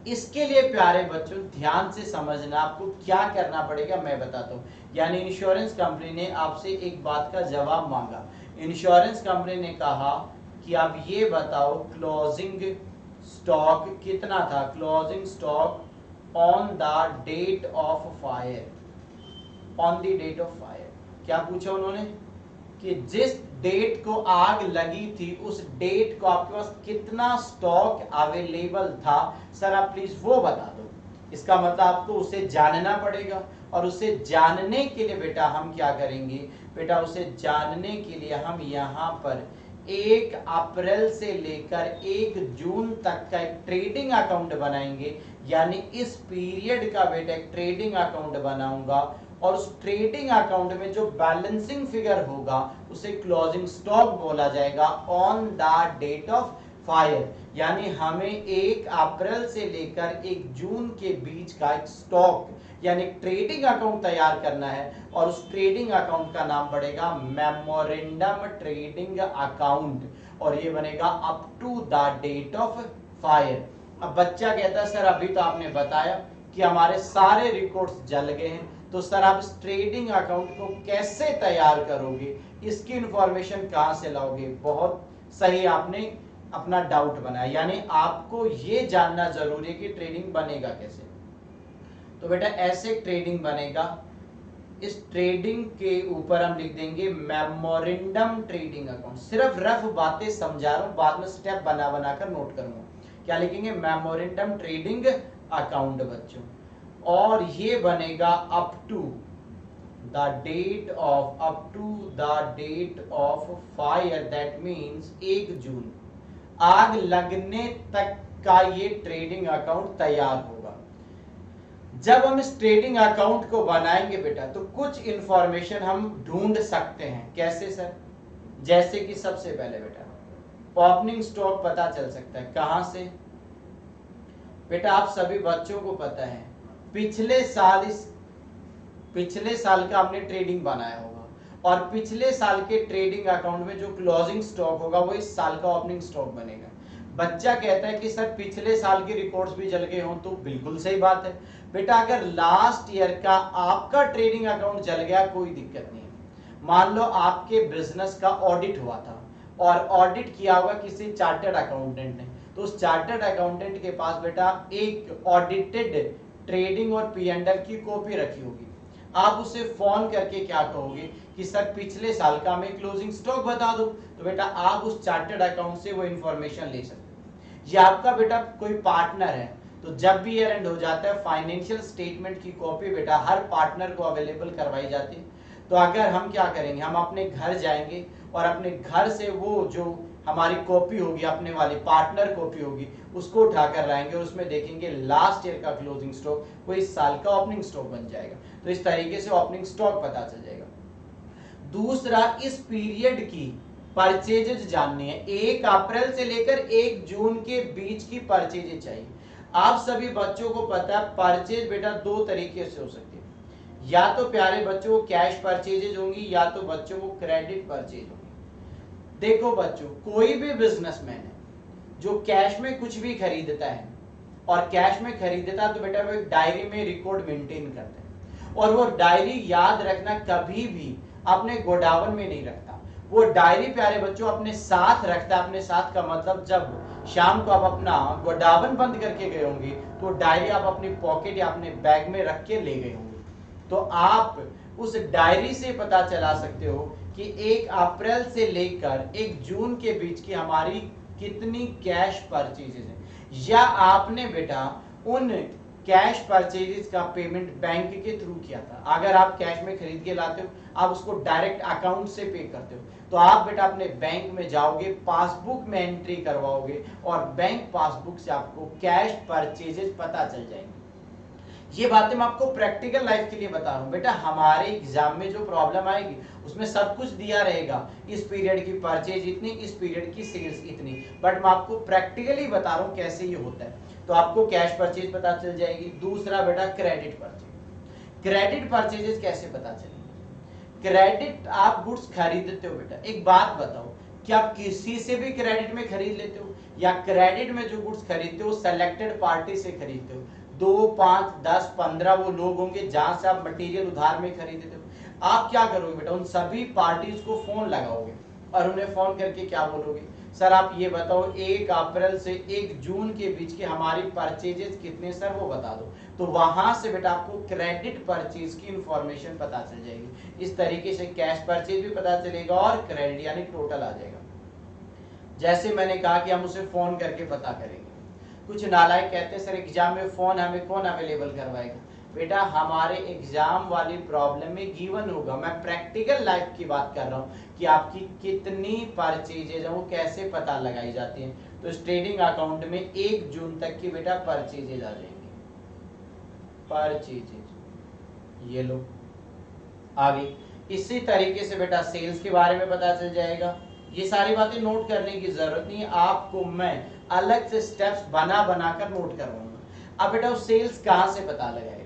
इसके लिए प्यारे बच्चों ध्यान से समझना, आपको क्या करना पड़ेगा मैं बताता हूँ। यानी इंश्योरेंस कंपनी ने आपसे एक बात का जवाब मांगा। इंश्योरेंस कंपनी ने कहा कि आप ये बताओ क्लोजिंग स्टॉक कितना था, closing stock on the date of fire, on the date of fire. क्या पूछा उन्होंने कि जिस डेट को आग लगी थी उस डेट को आपके पास कितना स्टॉक अवेलेबल था, सर आप प्लीज वो बता दो। इसका मतलब आपको उसे जानना पड़ेगा, और उसे जानने के लिए बेटा हम क्या करेंगे, बेटा उसे जानने के लिए हम यहाँ पर 1 अप्रैल से लेकर 1 जून तक का एक ट्रेडिंग अकाउंट बनाएंगे। यानी इस पीरियड का बेटा एक ट्रेडिंग अकाउंट बनाऊंगा, और उस ट्रेडिंग अकाउंट में जो बैलेंसिंग फिगर होगा उसे क्लोजिंग स्टॉक बोला जाएगा on the date of fire. यानी हमें 1 अप्रैल से लेकर 1 जून के बीच का एक स्टॉक यानी ट्रेडिंग अकाउंट तैयार करना है, और उस ट्रेडिंग अकाउंट का नाम पड़ेगा मेमोरेंडम ट्रेडिंग अकाउंट, और ये बनेगा up to the date of fire. अब बच्चा कहता है सर अभी तो आपने बताया कि हमारे सारे रिकॉर्ड्स जल गए हैं, तो सर आप इस ट्रेडिंग अकाउंट को कैसे तैयार करोगे, इसकी इंफॉर्मेशन कहां से लाओगे? बहुत सही आपने अपना डाउट बनाया, यानी आपको ये जानना जरूरी है कि ट्रेडिंग बनेगा कैसे। तो बेटा ऐसे ट्रेडिंग बनेगा, इस ट्रेडिंग के ऊपर हम लिख देंगे मेमोरेंडम ट्रेडिंग अकाउंट। सिर्फ रफ बातें समझा रहा हूं, बाद में स्टेप बना बना कर नोट करूंगा। क्या लिखेंगे? मेमोरेंडम ट्रेडिंग अकाउंट बच्चों, और ये बनेगा up to the date of fire, that means 1 June, आग लगने तक का ये ट्रेडिंग अकाउंट तैयार होगा। जब हम इस ट्रेडिंग अकाउंट को बनाएंगे बेटा तो कुछ इंफॉर्मेशन हम ढूंढ सकते हैं। कैसे सर? जैसे कि सबसे पहले बेटा ओपनिंग स्टॉक पता चल सकता है। कहां से? बेटा आप सभी बच्चों को पता है पिछले साल का हमने ट्रेडिंग बनाया होगा, और पिछले साल के ट्रेडिंग अकाउंट में जो क्लोजिंग स्टॉक होगा वो इस साल का ओपनिंग स्टॉक बनेगा। बच्चा कहता है कि सर पिछले साल के रिकॉर्ड्स भी जल गए हों, तो बिल्कुल सही बात है बेटा। अगर लास्ट ईयर का आपका ट्रेडिंग अकाउंट जल गया कोई दिक्कत नहीं है। मान लो आपके बिजनेस का ऑडिट हुआ था और ऑडिट किया होगा किसी चार्टर्ड अकाउंटेंट ने, तो उस चार्टर्ड अकाउंटेंट के पास बेटा एक ऑडिटेड ट्रेडिंग और P&L की कॉपी रखी होगी। आप उसे फोन करके क्या कहोगे कि सर पिछले साल का हमें क्लोजिंग स्टॉक बता दो, तो बेटा आप उस चार्टर्ड अकाउंट से वो इंफॉर्मेशन ले सकते हो। ये आपका बेटा कोई पार्टनर है, तो जब भी ईयर एंड हो जाता है फाइनेंशियल स्टेटमेंट की कॉपी बेटा हर पार्टनर को अवेलेबल करवाई जाती है। तो अगर हम क्या करेंगे, हम अपने घर जाएंगे और अपने घर से वो जो हमारी कॉपी होगी, अपने वाली पार्टनर कॉपी होगी, उसको उठाकर लाएंगे और उसमें देखेंगे लास्ट ईयर का क्लोजिंग स्टॉक, वो इस साल का ओपनिंग स्टॉक बन जाएगा। तो इस तरीके से ओपनिंग स्टॉक पता चल जाएगा। दूसरा, इस पीरियड की परचेजेज जाननी है। 1 अप्रैल से लेकर 1 जून के बीच की परचेजेज चाहिए। आप सभी बच्चों को पता है परचेज बेटा 2 तरीके से हो सकती है, या तो प्यारे बच्चों कैश परचेजेज होंगी, या तो बच्चों को क्रेडिट परचेज होंगी। देखो बच्चों, कोई भी बिजनेसमैन है जो कैश में कुछ भी खरीदता है और कैश में खरीदता है तो बेटा वो एक डायरी में रिकॉर्ड मेंटेन करता है, और वो डायरी याद रखना कभी भी अपने गोडाउन में नहीं रखता। वो डायरी प्यारे बच्चों अपने साथ रखता है। अपने साथ का मतलब जब शाम को आप अपना गोडाउन बंद करके गए होंगे, तो डायरी आप अपनी पॉकेट या अपने बैग में रख के ले गए होंगे, तो आप उस डायरी से पता चला सकते हो कि 1 अप्रैल से लेकर 1 जून के बीच की हमारी कितनी कैश परचेजेस है, या आपने बेटा उन कैश परचेजेस का पेमेंट बैंक के थ्रू किया था। अगर आप कैश में खरीद के लाते हो, आप उसको डायरेक्ट अकाउंट से पे करते हो, तो आप बेटा अपने बैंक में जाओगे, पासबुक में एंट्री करवाओगे और बैंक पासबुक से आपको कैश परचेजेस पता चल जाएंगे। ये बातें मैं आपको प्रैक्टिकल लाइफ के लिए बता रहा हूँ बेटा। हमारे एग्जाम में जो प्रॉब्लम आएगी उसमें सब कुछ दिया रहेगा, इस पीरियड की परचेज इतनी, इस पीरियड की सेल्स इतनी, बट मैं आपको प्रैक्टिकली बता रहा हूँ कैसे ये होता है। तो आपको कैश परचेज पता चल जाएगी। दूसरा बेटा क्रेडिट परचेज। क्रेडिट परचेजेस कैसे पता चलेंगे? क्रेडिट आप गुड्स खरीदते हो बेटा, एक बात बताओ, क्या आप किसी से भी क्रेडिट में खरीद लेते हो, या क्रेडिट में जो गुड्स खरीदते हो सेलेक्टेड पार्टी से खरीदते हो? 2, 5, 10, 15 वो लोग होंगे जहां से आप मटेरियल उधार में खरीदते हो। आप क्या करोगे बेटा, उन सभी पार्टीज को फोन लगाओगे और उन्हें फोन करके क्या बोलोगे, सर आप ये बताओ 1 अप्रैल से 1 जून के बीच की हमारी परचेजेस कितने सर, वो बता दो। तो वहां से बेटा आपको क्रेडिट परचेज की इंफॉर्मेशन पता चल जाएगी। इस तरीके से कैश परचेज भी पता चलेगा और क्रेडिट यानी टोटल आ जाएगा। जैसे मैंने कहा कि हम उसे फोन करके पता करेंगे। कुछ नालायक कहते हैं सर एग्जाम में फोन हमें कौन अवेलेबल करवाएगा? बेटा हमारे एग्जाम वाली प्रॉब्लम में गिवन होगा, मैं प्रैक्टिकल लाइफ की बात कर रहा हूँ कि आपकी कितनी परचेजेज है वो कैसे पता लगाई जाती है। तो ट्रेडिंग अकाउंट में 1 जून तक की बेटा परचेजेज आ जाएंगे। परचेजेज ये लो आ गई। इसी तरीके से बेटा सेल्स के बारे में पता चल जाएगा। ये सारी बातें नोट करने की जरूरत नहीं है, आपको मैं अलग से स्टेप्स बना कर नोट करवाऊंगा। अब बेटा सेल्स कहां से पता लगाएगा?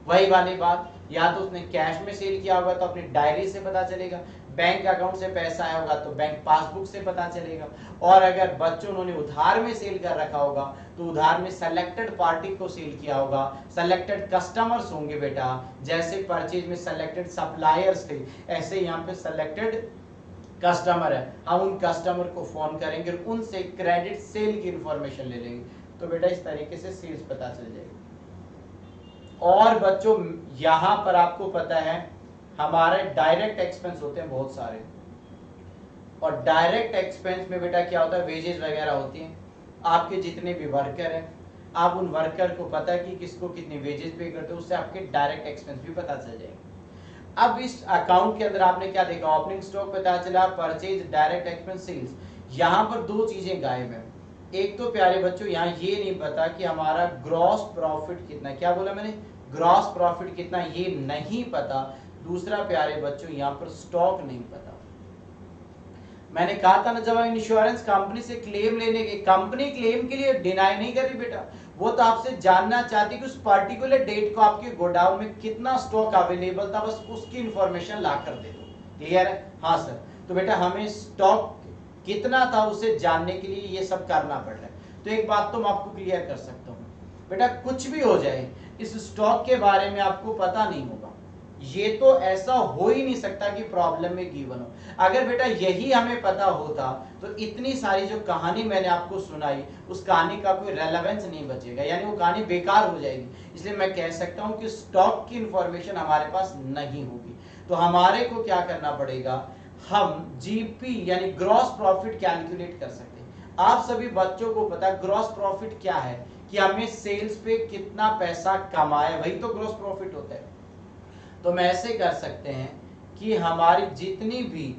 वही वाली बात, या तो उसने कैश में सेल किया होगा तो अपनी डायरी से पता चलेगा, बैंक अकाउंट से पैसा आया होगा तो बैंक पासबुक से पता चलेगा, और अगर बच्चों उन्होंने उधार में सेल कर रखा होगा तो उधार में सेलेक्टेड पार्टी को सेल किया होगा, सेलेक्टेड कस्टमर्स होंगे बेटा। जैसे परचेज में सेलेक्टेड सप्लायर्स थे, ऐसे यहाँ पे सेलेक्टेड कस्टमर है, हम उन कस्टमर को फोन करेंगे और उनसे क्रेडिट सेल की इंफॉर्मेशन ले लेंगे। तो बेटा इस तरीके से सेल्स पता चल जाएगी। और बच्चों यहां पर आपको पता है हमारे डायरेक्ट एक्सपेंस होते हैं बहुत सारे, और डायरेक्ट एक्सपेंस में बेटा क्या होता है, वेजेस वगैरह होती हैं। आपके जितने भी वर्कर हैं, आप उन वर्कर को पता है कि किसको कितनी वेजेस पे करते हो, उससे आपके डायरेक्ट एक्सपेंस भी पता चल जाएंगे। अब इस अकाउंट के अंदर आपने क्या देखा, ओपनिंग स्टॉक पता चला, परचेज, डायरेक्ट एक्सपेंस, सेल्स। यहाँ पर 2 चीजें गायब है। एक तो प्यारे बच्चों यहाँ ये नहीं पता कि हमारा ग्रॉस प्रॉफिट कितना, क्या बोला मैंने, ग्रॉस प्रॉफिट कितना, ये नहीं पता। दूसरा प्यारे बच्चों यहाँ पर स्टॉक नहीं पता। मैंने कहा था ना, जब इंश्योरेंस कंपनी से क्लेम लेने के, कंपनी क्लेम के लिए डिनाई नहीं कर रही बेटा, वो तो आपसे जानना चाहती कि उस पर्टिकुलर डेट को आपके गोडाउन में कितना स्टॉक अवेलेबल था, बस उसकी इंफॉर्मेशन ला कर दे दो। क्लियर है? हाँ सर। तो बेटा हमें स्टॉक कितना था उसे जानने के लिए ये सब करना पड़ रहा है। तो एक बात तो मैं आपको क्लियर कर सकता हूँ बेटा, कुछ भी हो जाए इस स्टॉक के बारे में आपको पता नहीं होगा, ये तो ऐसा हो ही नहीं सकता कि प्रॉब्लम में गिवन हो। अगर बेटा यही हमें पता होता तो इतनी सारी जो कहानी मैंने आपको सुनाई, उस कहानी का कोई रेलेवेंस नहीं बचेगा, यानी वो कहानी बेकार हो जाएगी। इसलिए मैं कह सकता हूं कि स्टॉक की इंफॉर्मेशन हमारे पास नहीं होगी। तो हमारे को क्या करना पड़ेगा, हम जीपी यानी ग्रॉस प्रॉफिट कैलकुलेट कर सकते हैं। आप सभी बच्चों को पता है ग्रॉस प्रॉफिट क्या है, कि हमें सेल्स पे कितना पैसा कमाया, वही तो ग्रॉस प्रॉफिट होता है। तो मैं ऐसे कर सकते हैं कि हमारी जितनी भी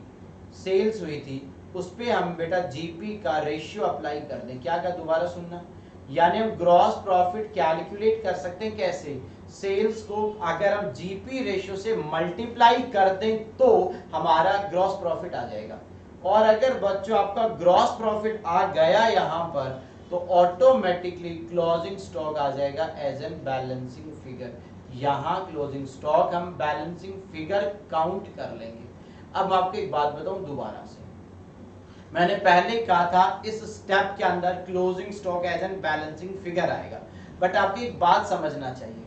सेल्स हुई थी उस पे हम बेटा जीपी का रेशियो अप्लाई कर दें। क्या का दोबारा सुनना, यानी हम ग्रॉस प्रॉफिट कैलकुलेट कर सकते हैं कैसे, सेल्स को अगर हम जीपी रेशियो से मल्टीप्लाई कर दें तो हमारा ग्रॉस प्रॉफिट आ जाएगा। और अगर बच्चों आपका ग्रॉस प्रॉफिट आ गया यहां पर, तो ऑटोमेटिकली क्लोजिंग स्टॉक आ जाएगा एज एन बैलेंसिंग फिगर। यहां क्लोजिंग स्टॉक हम बैलेंसिंग फिगर काउंट कर लेंगे। अब मैं आपको एक बात बताऊं दोबारा से, मैंने पहले कहा था इस स्टेप के अंदर closing stock as an balancing figure आएगा, बट आपको एक बात समझना चाहिए,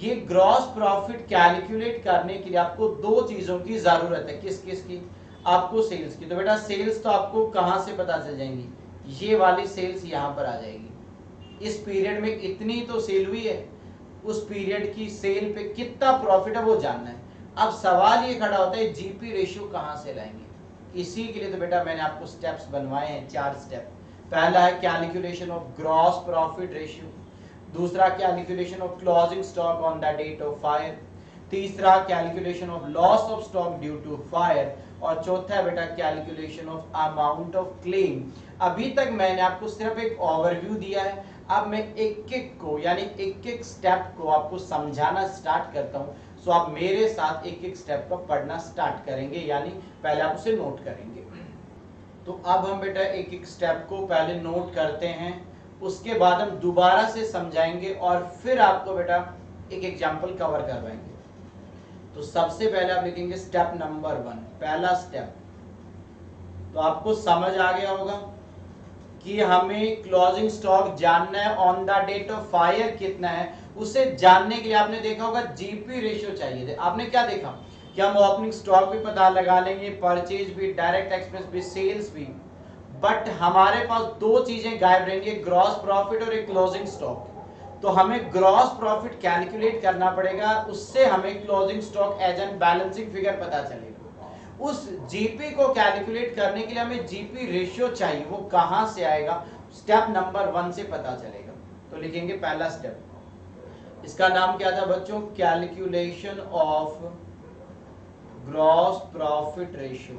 ये ग्रॉस प्रॉफिट कैलकुलेट करने के लिए आपको 2 चीजों की जरूरत है। किस किस की? आपको सेल्स की। तो बेटा सेल्स तो आपको कहां से पता चल जाएंगी, ये वाली सेल्स यहाँ पर आ जाएगी। इस पीरियड में इतनी तो सेल हुई है, उस पीरियड की सेल पे कितना प्रॉफिट है वो जानना है। अब सवाल ये खड़ा होता है जीपी रेशियो कहाँ से लाएंगे। इसी के लिए तो बेटा मैंने आपको स्टेप्स बनवाए हैं, 4 स्टेप। पहला है calculation of gross profit ratio, दूसरा calculation of closing stock on the date of fire, तीसरा calculation of loss of stock due to fire, और चौथा है बेटा calculation of amount of claim. अभी तक मैंने आपको सिर्फ एक ओवरव्यू दिया है, अब मैं एक एक को यानी एक एक स्टेप को आपको समझाना स्टार्ट करता हूं। सो आप मेरे साथ एक एक स्टेप को पढ़ना स्टार्ट करेंगे, यानी पहले आप उसे नोट करेंगे। तो अब हम बेटा एक एक स्टेप को पहले नोट करते हैं, उसके बाद हम दोबारा से समझाएंगे और फिर आपको बेटा एक एग्जांपल कवर करवाएंगे। तो सबसे पहले आप लिखेंगे स्टेप नंबर 1, पहला स्टेप। तो आपको समझ आ गया होगा कि हमें क्लोजिंग स्टॉक जानना है, on the date of fire कितना है, उसे जानने के लिए आपने देखा होगा जीपी रेशियो चाहिए थे। आपने क्या देखा कि हम ओपनिंग स्टॉक भी पता लगा लेंगे, परचेज भी, डायरेक्ट एक्सपेंस भी, सेल्स भी, बट हमारे पास दो चीजें गायब रहेंगी, ग्रॉस प्रॉफिट और एक क्लोजिंग स्टॉक। तो हमें ग्रॉस प्रॉफिट कैलकुलेट करना पड़ेगा, उससे हमें closing stock as an balancing figure पता चलेगा। उस जीपी को कैलकुलेट करने के लिए हमें जीपी रेशियो चाहिए, वो कहां से आएगा, स्टेप नंबर 1 से पता चलेगा। तो लिखेंगे पहला स्टेप, इसका नाम क्या था बच्चों, calculation of gross profit ratio.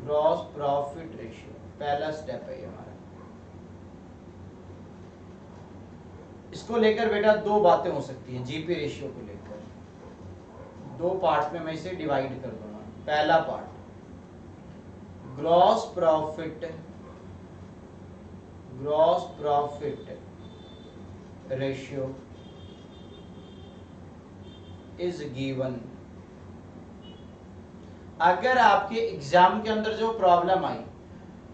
Gross profit ratio पहला स्टेप है ये हमारा। इसको लेकर बेटा दो बातें हो सकती हैं, जीपी रेशियो को लेकर दो पार्ट्स में मैं इसे डिवाइड कर दूंगा। पहला part, gross profit ratio is given. अगर आपके एग्जाम के अंदर जो प्रॉब्लम आई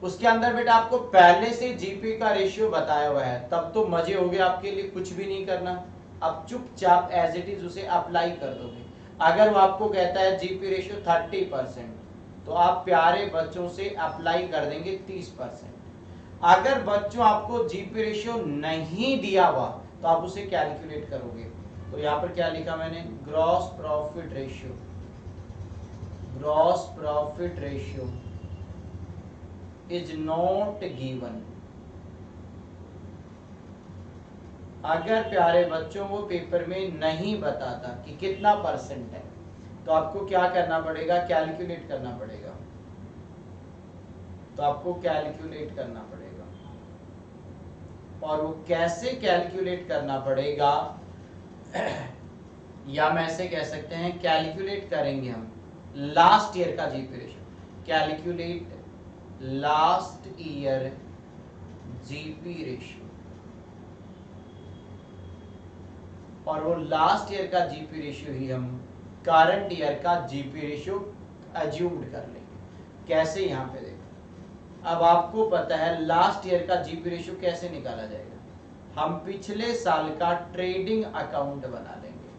उसके अंदर बेटा आपको पहले से जीपी का रेशियो बताया हुआ है, तब तो मजे हो गए, आपके लिए कुछ भी नहीं करना, अब चुपचाप एज इट इज उसे अप्लाई कर दोगे। अगर वो आपको कहता है जीपी रेशियो 30%, तो आप प्यारे बच्चों से अप्लाई कर देंगे 30%। अगर बच्चों आपको जीपी रेशियो नहीं दिया हुआ तो आप उसे कैलकुलेट करोगे। तो यहाँ पर क्या लिखा मैंने, gross profit ratio is not given. अगर प्यारे बच्चों वो पेपर में नहीं बताता कि कितना परसेंट है, तो आपको क्या करना पड़ेगा, कैलकुलेट करना पड़ेगा। तो आपको कैलकुलेट करना पड़ेगा, और वो कैसे कैलकुलेट करना पड़ेगा या हम ऐसे कह सकते हैं, कैलकुलेट करेंगे हम लास्ट ईयर का GP ratio. Calculate last year GP ratio, और वो लास्ट ईयर का जीपी रेशियो ही हम करंट ईयर का जीपी रेशियो अज्यूम्ड कर लेंगे। कैसे, यहां पे देखो, अब आपको पता है लास्ट ईयर का जीपी रेशियो कैसे निकाला जाएगा। हम पिछले साल का ट्रेडिंग अकाउंट बना लेंगे।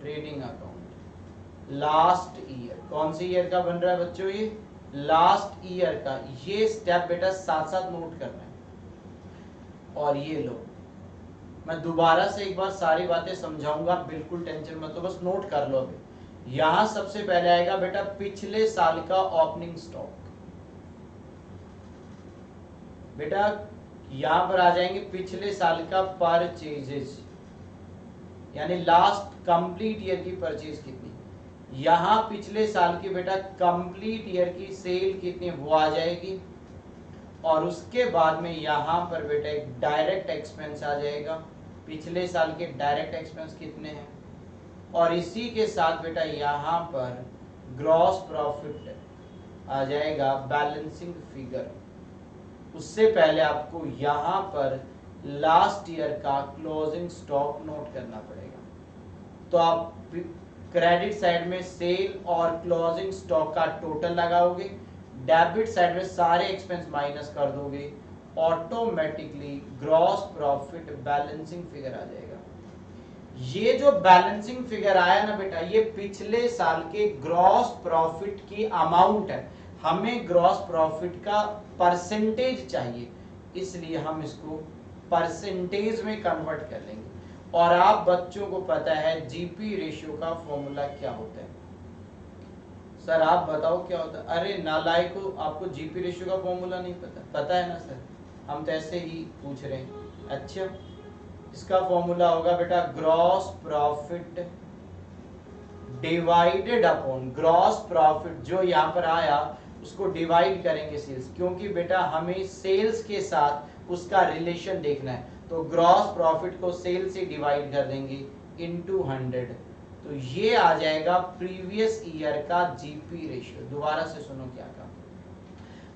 ट्रेडिंग अकाउंट लास्ट ईयर, कौन सी ईयर का बन रहा है बच्चों, ये लास्ट ईयर का। ये स्टेप बेटा साथ साथ नोट करना है। और ये लो, मैं दोबारा से एक बार सारी बातें समझाऊंगा, बिल्कुल टेंशन मत लो, बस नोट कर लो। अभी यहां सबसे पहले आएगा बेटा पिछले साल का ओपनिंग स्टॉक। बेटा यहां पर आ जाएंगे पिछले साल का परचेजेस, यानी लास्ट कंप्लीट ईयर की परचेज कितनी, यहां पिछले साल की बेटा कंप्लीट ईयर की सेल कितनी वो आ जाएगी। और उसके बाद में यहां पर बेटा एक डायरेक्ट एक्सपेंस आ जाएगा, पिछले साल के डायरेक्ट एक्सपेंस कितने हैं। और इसी के साथ बेटा यहां पर ग्रॉस प्रॉफिट आ जाएगा, बैलेंसिंग फिगर। उससे पहले आपको यहां पर लास्ट ईयर का क्लोजिंग स्टॉक नोट करना पड़ेगा। तो आप क्रेडिट साइड में सेल और क्लोजिंग स्टॉक का टोटल लगाओगे, डेबिट साइड में सारे एक्सपेंस माइनस कर दोगे, automatically gross profit balancing figure आ जाएगा। ये जो बैलेंसिंग फिगर आया ना बेटा, ये पिछले साल के ग्रॉस प्रॉफिट की अमाउंट है। हमें ग्रॉस प्रॉफिट का परसेंटेज चाहिए, इसलिए हम इसको परसेंटेज में कन्वर्ट कर लेंगे। और आप बच्चों को पता है जीपी रेशियो का फॉर्मूला क्या होता है? सर आप बताओ क्या होता है? अरे नालायको, आपको जीपी रेशियो का फॉर्मूला नहीं पता? पता है ना सर, हम तो ऐसे ही पूछ रहे हैं। अच्छा, इसका फॉर्मूला होगा बेटा gross profit divided upon gross profit, जो यहाँ पर आया उसको डिवाइड करेंगे सेल्स, क्योंकि बेटा हमें सेल्स के साथ उसका रिलेशन देखना है। तो ग्रॉस प्रॉफिट को सेल से डिवाइड कर देंगे इनटू 100, तो ये आ जाएगा प्रीवियस ईयर का जीपी रेशियो। दोबारा से सुनो क्या कहा।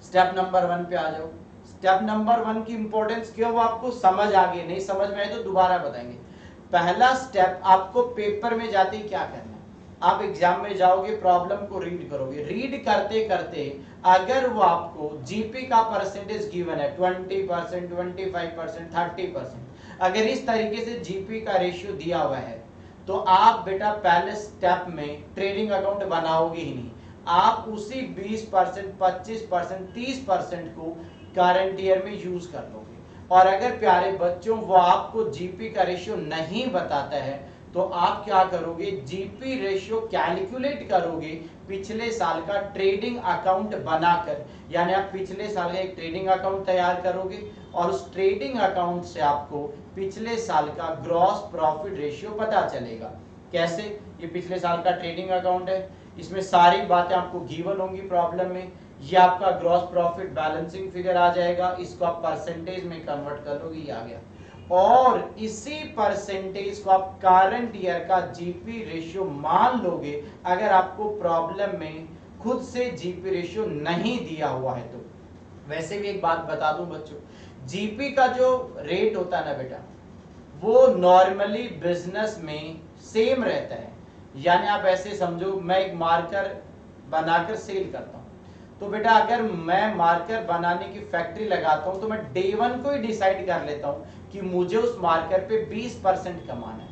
स्टेप नंबर 1 पे आ जाओ। स्टेप नंबर 1 की इंपॉर्टेंस क्यों, वो आपको समझ आ गई, नहीं समझ में आए तो दोबारा बताएंगे। पहला स्टेप, आपको पेपर में जाते ही क्या करना है, आप एग्जाम में जाओगे, प्रॉब्लम को रीड करोगे, रीड करते करते अगर वो आपको जीपी का परसेंटेज गिवन है 20%, 25%, 30%, अगर इस तरीके से जीपी का रेशियो दिया हुआ है, तो आप बेटा पहले स्टेप में ट्रेडिंग अकाउंट बनाओगे ही नहीं, आप उसी 20%, 25%, 30% को करंट ईयर में यूज कर लोगे। और अगर प्यारे बच्चों वो आपको जीपी का रेशियो नहीं बताता है, तो आप क्या करोगे, जीपी रेशियो कैलकुलेट करोगे पिछले साल का ट्रेडिंग अकाउंट बनाकर, यानी आप पिछले साल का एक ट्रेडिंग अकाउंट तैयार करोगे और उस ट्रेडिंग अकाउंट से आपको पिछले साल का ग्रॉस प्रॉफिट रेशियो पता चलेगा। कैसे? ये पिछले साल का ट्रेडिंग अकाउंट है, इसमें सारी बातें आपको गिवन होंगी प्रॉब्लम में। ये आपका ग्रॉस प्रॉफिट बैलेंसिंग फिगर आ जाएगा, इसको आप परसेंटेज में कन्वर्ट कर लोगे, ये आ गया। और इसी परसेंटेज को आप करंट ईयर का जीपी रेशियो मान लोगे, अगर आपको प्रॉब्लम में खुद से जीपी रेशियो नहीं दिया हुआ है तो। वैसे भी एक बात बता दूं बच्चों, जीपी का जो रेट होता है ना बेटा, वो नॉर्मली बिजनेस में सेम रहता है। यानी आप ऐसे समझो, मैं एक मार्कर बनाकर सेल करता हूं, तो बेटा अगर मैं मार्कर बनाने की फैक्ट्री लगाता हूं, तो मैं डे 1 को ही डिसाइड कर लेता हूं कि मुझे उस मार्कर पे 20% कमाना है।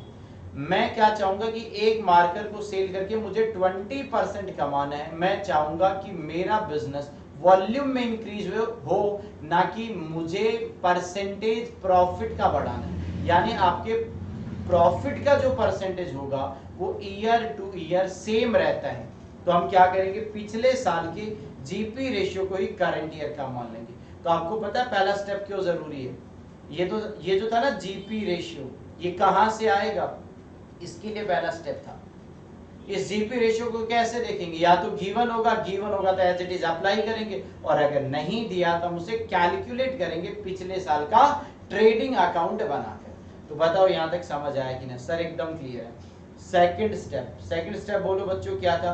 मैं क्या चाहूंगा कि एक मार्कर को सेल करके मुझे 20% कमाना है। मैं चाहूंगा कि मेरा बिजनेस वॉल्यूम में इंक्रीज हो, ना कि मुझे परसेंटेज प्रॉफिट का बढ़ाना है। यानी आपके प्रॉफिट का जो परसेंटेज होगा वो ईयर टू ईयर सेम रहता है। तो हम क्या करेंगे, पिछले साल के जीपी रेशियो को ही करंट ईयर का मान लेंगे। तो आपको पता है पहला स्टेप क्यों जरूरी है? ये जो था ना जीपी रेशियो, ये कहां से आएगा, इसके लिए पहला स्टेप था। इस जीपी रेशियो को कैसे देखेंगे, या तो गिवन होगा तो एज इट इज अप्लाई करेंगे, और अगर नहीं दिया तो हम उसे कैलकुलेट करेंगे पिछले साल का ट्रेडिंग अकाउंट बनाकर। तो बताओ यहां तक समझ आया कि नहीं? सर एकदम क्लियर है। सेकंड स्टेप बोलो बच्चों क्या था?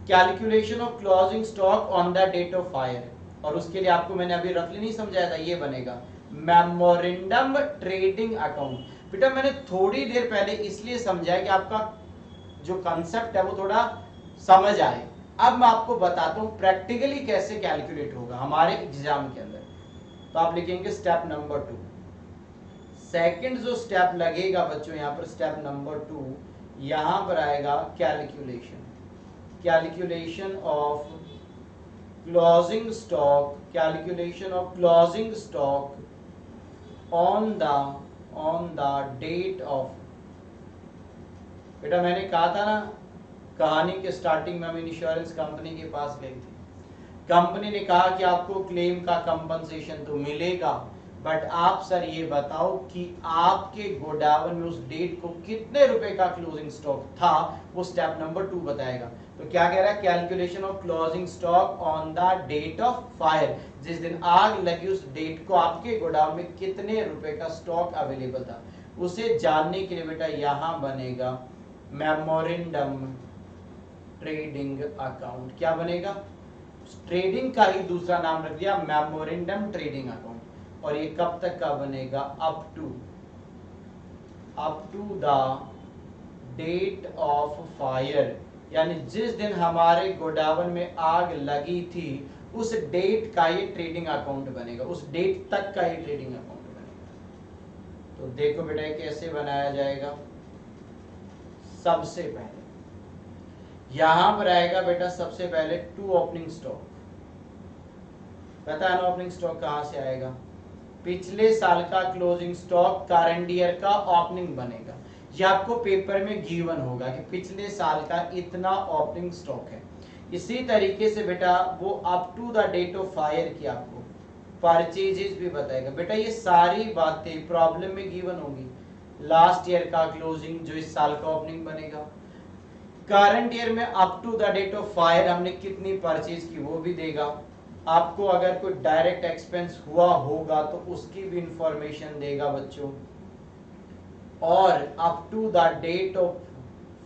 Calculation of closing stock on the date of fire. और उसके लिए आपको मैंने अभी रफली नहीं समझाया था, ये बनेगा मेमोरेंडम ट्रेडिंग अकाउंट। बेटा मैंने थोड़ी देर पहले इसलिए समझाया कि आपका जो कंसेप्ट है वो थोड़ा समझ आए। अब मैं आपको बताता हूं प्रैक्टिकली कैसे कैलकुलेट होगा हमारे एग्जाम के अंदर। तो आप लिखेंगे स्टेप नंबर 2। सेकंड जो स्टेप लगेगा बच्चों, यहां पर स्टेप नंबर 2, यहां पर आएगा calculation of closing stock on the date of. बेटा मैंने कहा था ना, कहानी के स्टार्टिंग में हम इंश्योरेंस कंपनी के पास गए थे। कंपनी ने कहा कि आपको क्लेम का कंपनसेशन तो मिलेगा, बट आप सर ये बताओ कि आपके गोडाउन में उस डेट को कितने रुपए का क्लोजिंग स्टॉक था, वो स्टेप नंबर 2 बताएगा। तो क्या कह रहा है, calculation of closing stock on the date of fire, जिस दिन आग लगी उस डेट को आपके गोडाउन में कितने रुपए का स्टॉक अवेलेबल था, उसे जानने के लिए बेटा यहां बनेगा मेमोरेंडम ट्रेडिंग अकाउंट। क्या बनेगा? ट्रेडिंग का ही दूसरा नाम रख दिया मेमोरेंडम ट्रेडिंग अकाउंट। और ये कब तक का बनेगा? Up to the date of fire, यानी जिस दिन हमारे गोडाउन में आग लगी थी उस डेट का ये ट्रेडिंग अकाउंट बनेगा, उस डेट तक का ये ट्रेडिंग अकाउंट बनेगा। तो देखो बेटा कैसे बनाया जाएगा। सबसे पहले यहां पर आएगा बेटा, सबसे पहले टू ओपनिंग स्टॉक। बताना ओपनिंग स्टॉक कहाँ से आएगा? पिछले साल का क्लोजिंग स्टॉक करंट ईयर का ओपनिंग बनेगा। ये आपको पेपर में गिवन होगा कि पिछले साल का इतना ओपनिंग स्टॉक है। इसी तरीके से बेटा वो up to the date of fire की आपको परचेजेस भी बताएगा। बेटा ये सारी बातें प्रॉब्लम में गिवन होगी। लास्ट ईयर का क्लोजिंग जो इस साल का ओपनिंग बनेगा, करंट ईयर में up to the date of fire हमने कितनी परचेज की वो भी देगा। आपको अगर कोई डायरेक्ट एक्सपेंस हुआ होगा तो उसकी भी इंफॉर्मेशन देगा बच्चों। और up to the date of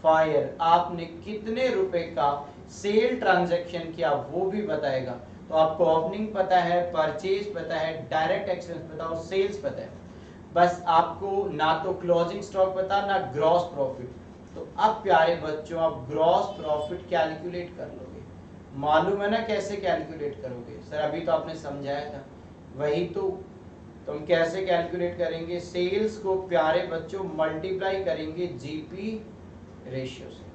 fire आपने कितने रुपए का सेल ट्रांजैक्शन किया वो भी बताएगा। तो आपको ओपनिंग पता है, परचेज पता है, डायरेक्ट एक्सपेंस पता और सेल्स पता है, बस आपको ना तो क्लोजिंग स्टॉक पता ना ग्रॉस प्रॉफिट। तो अब प्यारे बच्चों आप ग्रॉस प्रॉफिट कैलकुलेट कर लोगे। मालूम है ना कैसे कैलकुलेट करोगे? सर अभी तो आपने समझाया था। वही तो हम कैसे कैलकुलेट करेंगे? सेल्स को प्यारे बच्चों मल्टीप्लाई करेंगे जीपी रेशियो से।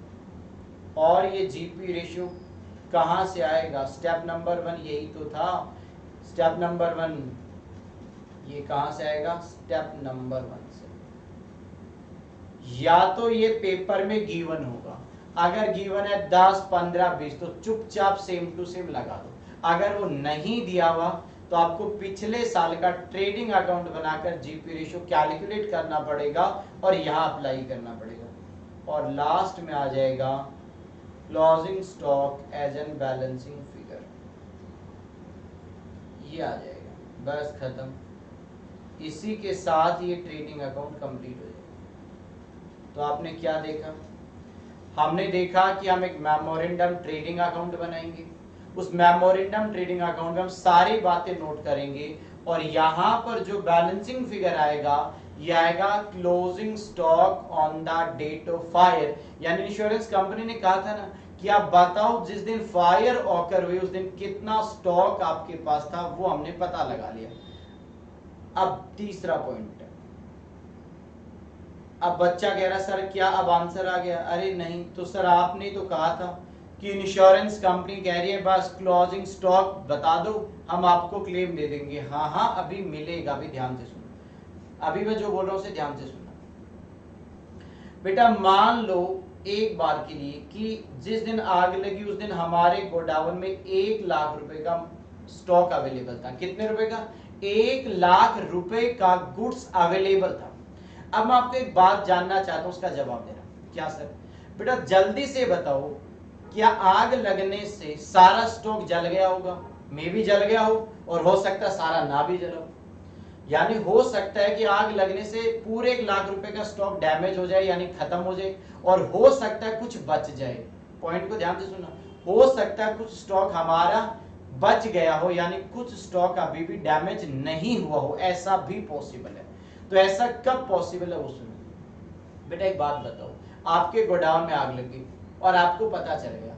और ये जीपी रेशियो कहां से आएगा? स्टेप नंबर 1 यही तो था। स्टेप नंबर 1 ये कहां से आएगा? स्टेप नंबर 1 से। या तो ये पेपर में गिवन होगा, अगर गिवन है 10, 15, 20 तो चुपचाप सेम टू सेम लगा दो। अगर वो नहीं दिया हुआ तो आपको पिछले साल का ट्रेडिंग अकाउंट बनाकर जीपी रेशियो कैलकुलेट करना पड़ेगा और यहां अप्लाई करना पड़ेगा। और लास्ट में आ जाएगा closing stock as an balancing figure, ये आ जाएगा। बस खत्म। इसी के साथ ये ट्रेडिंग अकाउंट कंप्लीट हो जाएगा। तो आपने क्या देखा? हमने देखा कि हम एक मेमोरेंडम ट्रेडिंग अकाउंट बनाएंगे। उस मेमोरेंडम ट्रेडिंग अकाउंट में हम सारी बातें नोट करेंगे और यहां पर जो बैलेंसिंग फिगर आएगा ये आएगा closing stock on the date of fire. यानी इंश्योरेंस कंपनी ने कहा था ना कि आप बताओ जिस दिन फायर ऑकर हुई उस दिन कितना स्टॉक आपके पास था, वो हमने पता लगा लिया। अब तीसरा पॉइंट, अब बच्चा कह रहा सर क्या अब आंसर आ गया? अरे नहीं, तो सर आपने तो कहा था कि इंश्योरेंस कंपनी कह रही है बस क्लोजिंग स्टॉक बता दो हम आपको क्लेम दे देंगे। हाँ हाँ अभी मिलेगा, अभी ध्यान से सुनो, अभी मैं जो बोल रहा हूं उसे ध्यान से सुनना। बेटा मान लो एक बार के लिए कि जिस दिन आग लगी उस दिन हमारे गोडाउन में 1 लाख रुपए का स्टॉक अवेलेबल था। कितने रुपए का? 1 लाख रुपए का गुड्स अवेलेबल था। अब मैं आपको एक बात जानना चाहता हूं, उसका जवाब देना। क्या सर? बेटा जल्दी से बताओ, क्या आग लगने से सारा स्टॉक जल गया होगा? मे भी जल गया हो और हो सकता है सारा ना भी जला हो। यानी हो सकता है कि आग लगने से पूरे 1 लाख रुपए का स्टॉक डैमेज हो जाए यानी खत्म हो जाए, और हो सकता है कुछ बच जाए। पॉइंट को ध्यान से सुनना, हो सकता है कुछ स्टॉक हमारा बच गया हो यानी कुछ स्टॉक अभी भी डैमेज नहीं हुआ हो, ऐसा भी पॉसिबल है। तो ऐसा कब पॉसिबल है वो सुनो। बेटा एक बात बताओ, आपके गोडाउन में आग लगी और आपको पता चल गया,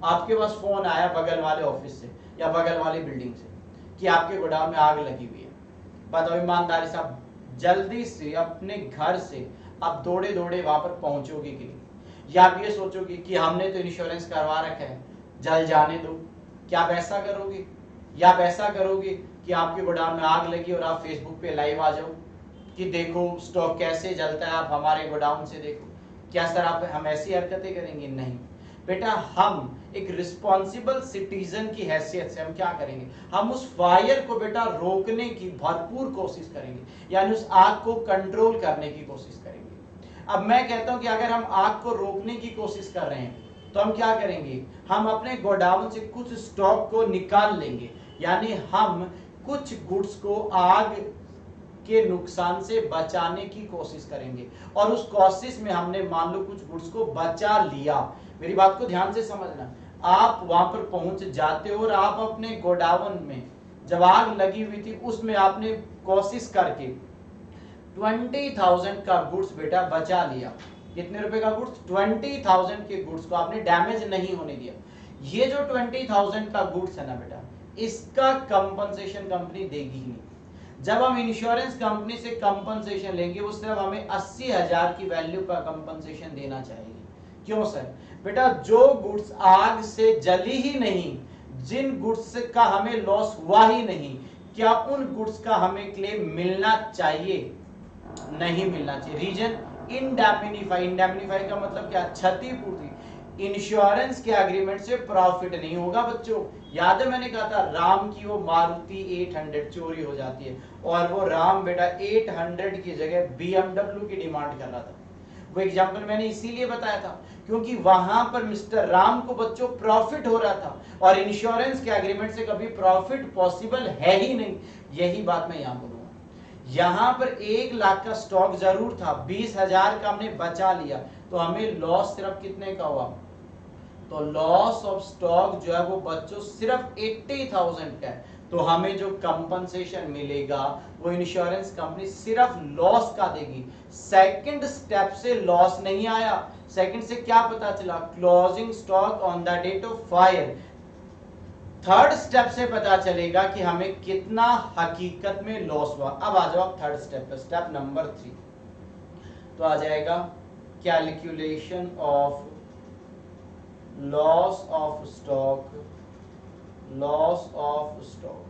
आपके पास फोन आया बगल वाले ऑफिस से या बगल वाली बिल्डिंग से कि आपके गोडाउन में आग लगी हुई है। बताओ ईमानदारी से आप जल्दी से अपने घर से आप दौड़े दौड़े वहां पर पहुंचोगे कि नहीं? या आप ये सोचोगे कि हमने तो इंश्योरेंस करवा रखा है जल जाने दो? क्या आप ऐसा करोगे? या आप ऐसा करोगे कि आपके गोडाउन में आग लगी और आप फेसबुक पे लाइव आ जाओ कि देखो स्टॉक कैसे जलता है, आप हमारे गोडाउन से देखो? क्या सर आप हम ऐसी हरकतें करेंगे? नहीं बेटा, हम एक रिस्पॉन्सिबल सिटीजन की हैसियत से हम क्या करेंगे, हम उस फायर को बेटा रोकने की भरपूर कोशिश करेंगे, यानी उस आग को कंट्रोल करने की कोशिश करेंगे। अब मैं कहता हूं कि अगर हम आग को रोकने की कोशिश कर रहे हैं तो हम क्या करेंगे, हम अपने गोडाउन से कुछ स्टॉक को निकाल लेंगे, यानी हम कुछ गुड्स को आग के नुकसान से बचाने की कोशिश करेंगे। और उस कोशिश में हमने मान लो कुछ गुड्स को बचा लिया। मेरी बात को ध्यान से समझना, आप वहां पर पहुंच जाते हो और आप अपने गोडाउन में जब आग लगी हुई थी उसमें आपने कोशिश करके 20,000 का गुड्स बेटा बचा लिया। कितने रुपए का गुड्स? 20,000 के गुड्स को आपने डैमेज नहीं होने दिया। ये जो 20,000 का गुड्स है ना बेटा, इसका कंपनसेशन कंपनी देगी ही नहीं। जब हम इंश्योरेंस कंपनी से कंपनसेशन लेंगे वो सिर्फ हमें 80,000 की वैल्यू का कंपनसेशन देना चाहेगी। क्यों सर? बेटा जो गुड्स आग से जली ही नहीं, जिन गुड्स का हमें लॉस हुआ ही नहीं, क्या उन गुड्स का हमें क्लेम मिलना चाहिए? नहीं मिलना चाहिए। रीजन इंडेमनिफाई, इंडेमनिफाई का मतलब क्या? क्षतिपूर्ति। इंश्योरेंस के एग्रीमेंट से प्रॉफिट नहीं होगा बच्चों। याद है मैंने कहा था राम की वो मारुति 800 चोरी हो जाती है और वो राम बेटा 800 की जगह BMW की डिमांड कर रहा था। वो एग्जांपल मैंने इसीलिए बताया था क्योंकि वहां पर मिस्टर राम को बच्चों प्रॉफिट हो रहा था और इंश्योरेंस के एग्रीमेंट से कभी प्रॉफिट पॉसिबल है ही नहीं। यही बात मैं यहां बोलूंगा। यहां पर 1 लाख का स्टॉक जरूर था, 20,000 का हमने बचा लिया, तो हमें लॉस सिर्फ कितने का हुआ? तो लॉस ऑफ स्टॉक जो है वो बच्चों सिर्फ 80,000 का है। तो हमें जो कंपनसेशन मिलेगा वो इंश्योरेंस कंपनी सिर्फ लॉस का देगी। सेकंड स्टेप से लॉस नहीं आया। सेकंड से क्या पता चला? Closing stock on the date of fire. Third step से पता चलेगा कि हमें कितना हकीकत में लॉस हुआ। अब आ जाओ थर्ड स्टेप पे, स्टेप नंबर 3। तो आ जाएगा calculation of loss of stock, loss of stock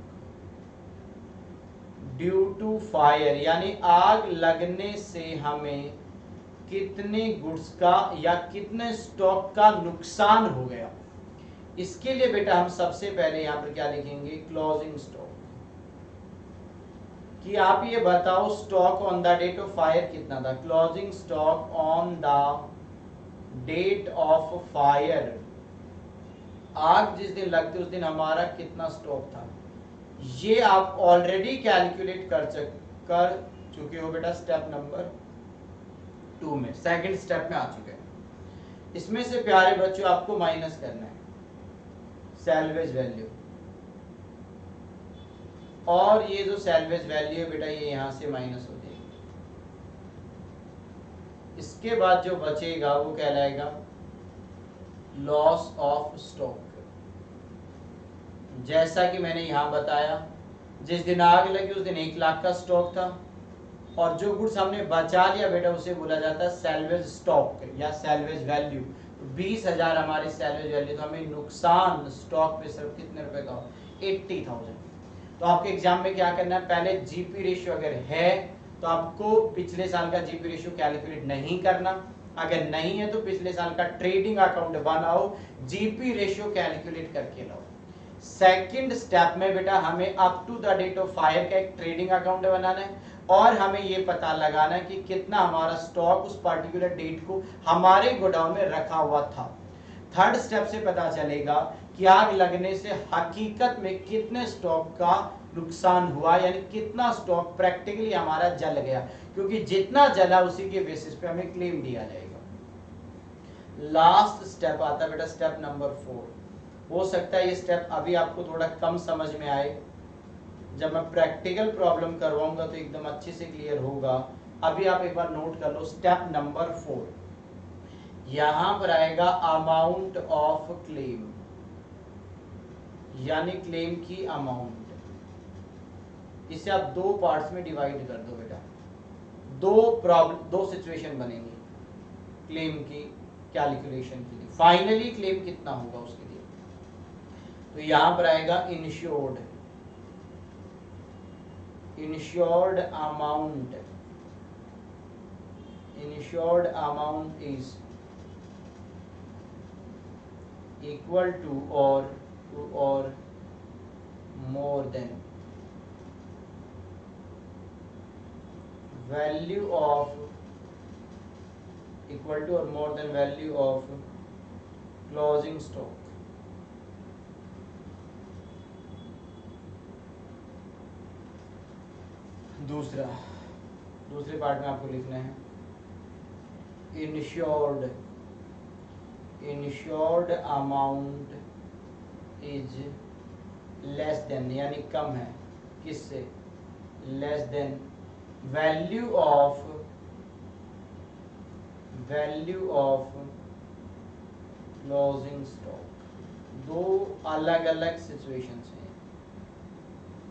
due to fire, यानी आग लगने से हमें कितने गुड्स का या कितने स्टॉक का नुकसान हो गया। इसके लिए बेटा हम सबसे पहले यहां पर क्या लिखेंगे? Closing stock. कि आप ये बताओ stock on the date of fire कितना था? Closing stock on the date of fire, आग जिस दिन लगती उस दिन हमारा कितना स्टॉक था, ये आप ऑलरेडी कैलकुलेट कर चुके हो बेटा स्टेप नंबर 2 में, सेकंड स्टेप में आ चुके हैं। इसमें से प्यारे बच्चों आपको माइनस करना है सैल्वेज वैल्यू, और ये जो सैल्वेज वैल्यू है बेटा ये यहां से माइनस हो जाएगी। इसके बाद जो बचेगा वो कहलाएगा लॉस ऑफ स्टॉक। जैसा कि मैंने यहां बताया, जिस दिन आग लगी उस दिन 1 लाख का स्टॉक था और जो गुड्स हमने बचा लिया बेटा उसे बोला जाता है सैल्वेज स्टॉक या सैल्वेज वैल्यू। 20,000 हमारी सैल्वेज वैल्यू, तो हमें नुकसान स्टॉक पे सिर्फ कितने रुपए का? 80,000। तो आपके एग्जाम में क्या करना है? पहले जीपी रेशियो अगर है तो आपको पिछले साल का जीपी रेशियो कैलकुलेट नहीं करना, अगर नहीं है तो पिछले साल का ट्रेडिंग अकाउंट बनाओ, जीपी रेशियो कैलकुलेट करके लाओ। सेकंड स्टेप में बेटा हमें up to the date of fire का एक ट्रेडिंग अकाउंट बनाना है और हमें ये पता लगाना है कि कितना हमारा स्टॉक उस पर्टिकुलर डेट को हमारे गोडाउन में रखा हुआ था। थर्ड स्टेप से पता चलेगा कि आग लगने से हकीकत में कितने स्टॉक का नुकसान हुआ, यानी कितना स्टॉक प्रैक्टिकली हमारा जल गया, क्योंकि जितना जला उसी के बेसिस पे हमें क्लेम दिया जाएगा। लास्ट स्टेप आता है बेटा स्टेप नंबर 4। हो सकता है ये स्टेप अभी आपको थोड़ा कम समझ में आए, जब मैं प्रैक्टिकल प्रॉब्लम करवाऊंगा तो एकदम अच्छे से क्लियर होगा। अभी आप एक बार नोट कर लो स्टेप नंबर 4। यहां पर आएगा अमाउंट ऑफ क्लेम, यानी क्लेम की अमाउंट। इसे आप 2 पार्ट्स में डिवाइड कर दो बेटा। दो सिचुएशन बनेंगी क्लेम की कैलकुलेशन के लिए। फाइनली क्लेम कितना होगा उसके लिए, तो यहां पर आएगा insured, insured amount, insured amount is equal to और more than value of, equal to और more than value of closing stock. दूसरे पार्ट में आपको लिखना है insured amount is less than, यानी कम है किससे? Less than value of closing stock. 2 अलग अलग सिचुएशंस हैं।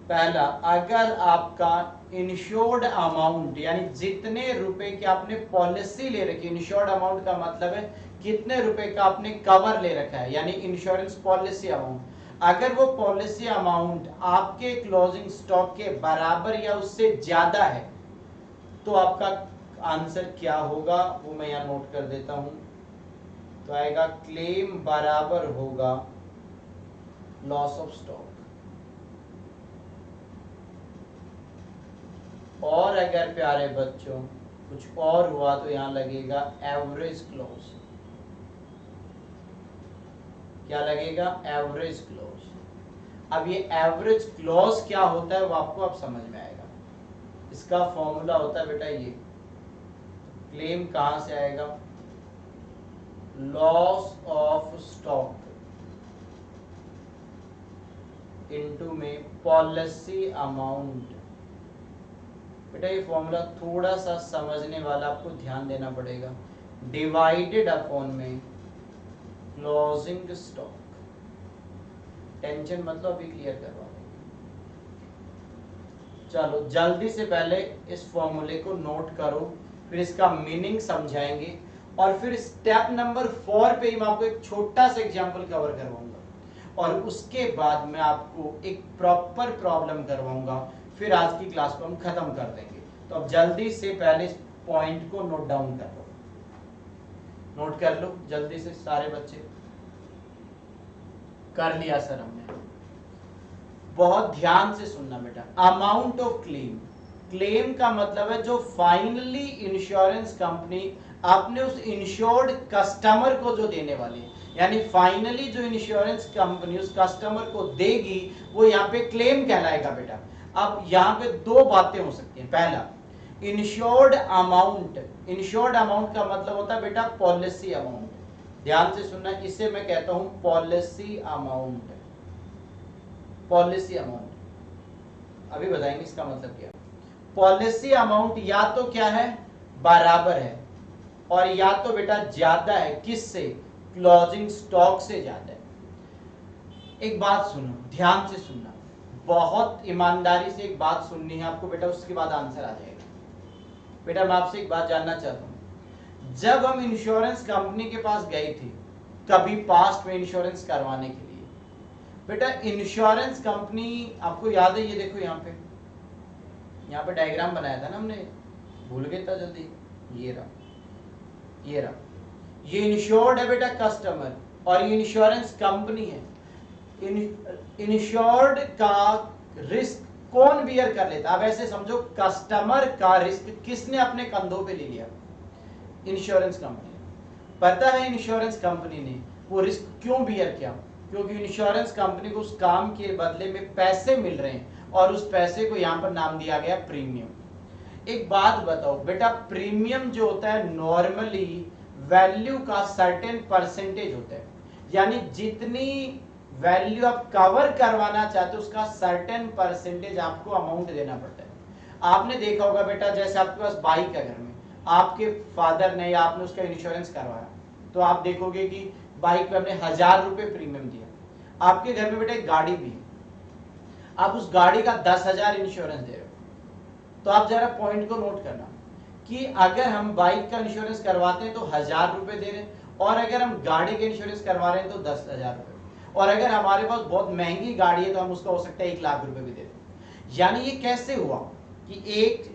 पहला, अगर आपका इंश्योर्ड अमाउंट यानी जितने रुपए की आपने पॉलिसी ले रखी, इंश्योर्ड अमाउंट का मतलब है कितने रुपए का आपने कवर ले रखा है, यानी इंश्योरेंस पॉलिसी अमाउंट। अगर वो पॉलिसी अमाउंट आपके क्लोजिंग स्टॉक के बराबर या उससे ज्यादा है तो आपका आंसर क्या होगा वो मैं यहां नोट कर देता हूं। तो आएगा क्लेम बराबर होगा लॉस ऑफ स्टॉक, और अगर प्यारे बच्चों कुछ और हुआ तो यहां लगेगा एवरेज क्लोज। क्या लगेगा? Average close. अब ये एवरेज क्लोज क्या होता है वो आपको अब समझ में आएगा। इसका फॉर्मूला होता है बेटा ये, क्लेम कहां से आएगा? लॉस ऑफ स्टॉक इनटू में पॉलिसी अमाउंट। बेटा ये फॉर्मूला थोड़ा सा समझने वाला आपको ध्यान देना पड़ेगा। डिवाइडेड अपॉन में क्लोजिंग स्टॉक। टेंशन मतलब अभी क्लियर करवा देंगे। चलो जल्दी से पहले इस फॉर्मूले को नोट करो, फिर इसका मीनिंग समझाएंगे, और फिर स्टेप नंबर 4 पे ही मैं आपको एक छोटा सा एग्जांपल कवर करवाऊंगा, और उसके बाद मैं आपको एक प्रॉपर प्रॉब्लम करवाऊंगा, फिर आज की क्लास को हम खत्म कर देंगे। तो अब जल्दी से पहले इस पॉइंट को नोट डाउन कर लो, नोट कर लो जल्दी से सारे बच्चे। कर लिया सर हमने। बहुत ध्यान से सुनना बेटा। अमाउंट ऑफ क्लेम, क्लेम का मतलब है जो फाइनली इंश्योरेंस कंपनी आपने उस इंश्योर्ड कस्टमर को जो देने वाली है, यानी फाइनली जो इंश्योरेंस कंपनी उस कस्टमर को देगी वो यहाँ पे क्लेम कहलाएगा बेटा। अब यहाँ पे दो बातें हो सकती हैं। पहला, इंश्योर्ड अमाउंट। इंश्योर्ड अमाउंट का मतलब होता है बेटा पॉलिसी अमाउंट। ध्यान से सुनना, इसे मैं कहता हूं पॉलिसी अमाउंट। पॉलिसी अमाउंट अभी बताएंगे इसका मतलब क्या है। पॉलिसी अमाउंट या तो क्या है? बराबर है, और या तो बेटा ज्यादा है। किससे? क्लोजिंग स्टॉक से ज्यादा है। एक बात सुनो, ध्यान से सुनना, बहुत ईमानदारी से एक बात सुननी है आपको बेटा, उसके बाद आंसर आ जाएगा। बेटा मैं आपसे एक बात जानना चाहता हूं, जब हम इंश्योरेंस कंपनी के पास गए थे कभी पास्ट में इंश्योरेंस करवाने के लिए, बेटा इंश्योरेंस कंपनी आपको याद है, ये देखो यहाँ पे डायग्राम बनाया था ना हमने, भूल गए था जल्दी। ये रहा, ये रहा, ये इंश्योर्ड है बेटा कस्टमर, और ये इंश्योरेंस कंपनी है। इंश्योर्ड का रिस्क कौन बियर कर लेता? अब ऐसे समझो, कस्टमर का रिस्क किसने अपने कंधों पे ले लिया? Insurance company. पता है इंश्योरेंस कंपनी ने वो रिस्क क्यों बियर किया? क्योंकि इंश्योरेंस कंपनी को उस काम के बदले में पैसे मिल रहे हैं, और उस पैसे को यहां पर नाम दिया गया प्रीमियम। एक बात बताओ बेटा, प्रीमियम जो होता है नॉर्मली वैल्यू का सर्टेन परसेंटेज होता है, यानी जितनी वैल्यू आप कवर करवाना चाहते हो उसका सर्टेन परसेंटेज आपको अमाउंट देना पड़ता है। आपने देखा होगा बेटा, जैसे आपके पास बाइक है घर में, आपके फादर ने या आपने उसका इंश्योरेंस करवाया, तो आप देखोगे कि बाइक पे हमने 1000 रुपए प्रीमियम दिया। आपके घर में बेटा एक गाड़ी भी है, आप उस गाड़ी का 10,000 इंश्योरेंस दे रहे हो। तो आप जरा पॉइंट को नोट करना कि अगर हम बाइक का इंश्योरेंस करवाते हैं तो 1000 रुपए दे रहे हैं, और अगर हम गाड़ी का इंश्योरेंस करवा रहे हैं तो 10,000 रुपए, और अगर हमारे पास बहुत महंगी गाड़ी है तो हम उसका हो सकता है 1 लाख रुपए भी दे दें। यानी ये कैसे हुआ कि एक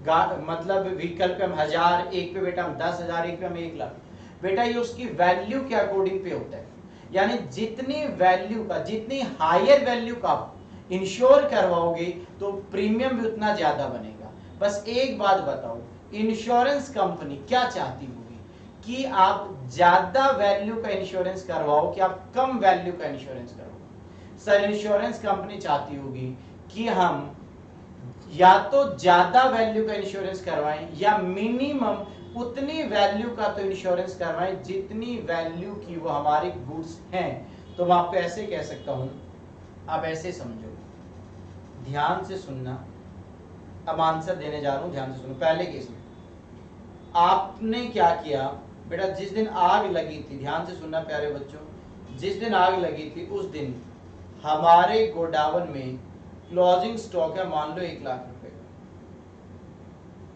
मतलब व्हीकल पे हम 1000, एक पे बेटा हम 10,000, एक पे हम 1 लाख। बेटा ये उसकी वैल्यू के अकॉर्डिंग पे होता है, यानी जितनी वैल्यू का, जितनी हायर वैल्यू का आप इंश्योर करवाओगे तो प्रीमियम भी उतना ज्यादा बनेगा। बस एक बात बताओ, इंश्योरेंस कंपनी क्या चाहती होगी कि आप ज्यादा वैल्यू का इंश्योरेंस करवाओ कि आप कम वैल्यू का इंश्योरेंस करवाओ? सर इंश्योरेंस कंपनी चाहती होगी कि हम या तो ज्यादा वैल्यू का इंश्योरेंस करवाएं या मिनिमम उतनी वैल्यू का तो इंश्योरेंस करवाएं जितनी वैल्यू की वो हमारे गुड्स हैं। तो मैं आपको ऐसे कह सकता हूं, आप ऐसे समझो, ध्यान से सुनना, अब आंसर देने जा रहा हूं, ध्यान से सुनो। पहले केस में आपने क्या किया बेटा, जिस दिन आग लगी थी, ध्यान से सुनना प्यारे बच्चों, जिस दिन आग लगी थी उस दिन हमारे गोडाउन में क्लोजिंग स्टॉक है मान लो 1 लाख रुपए का।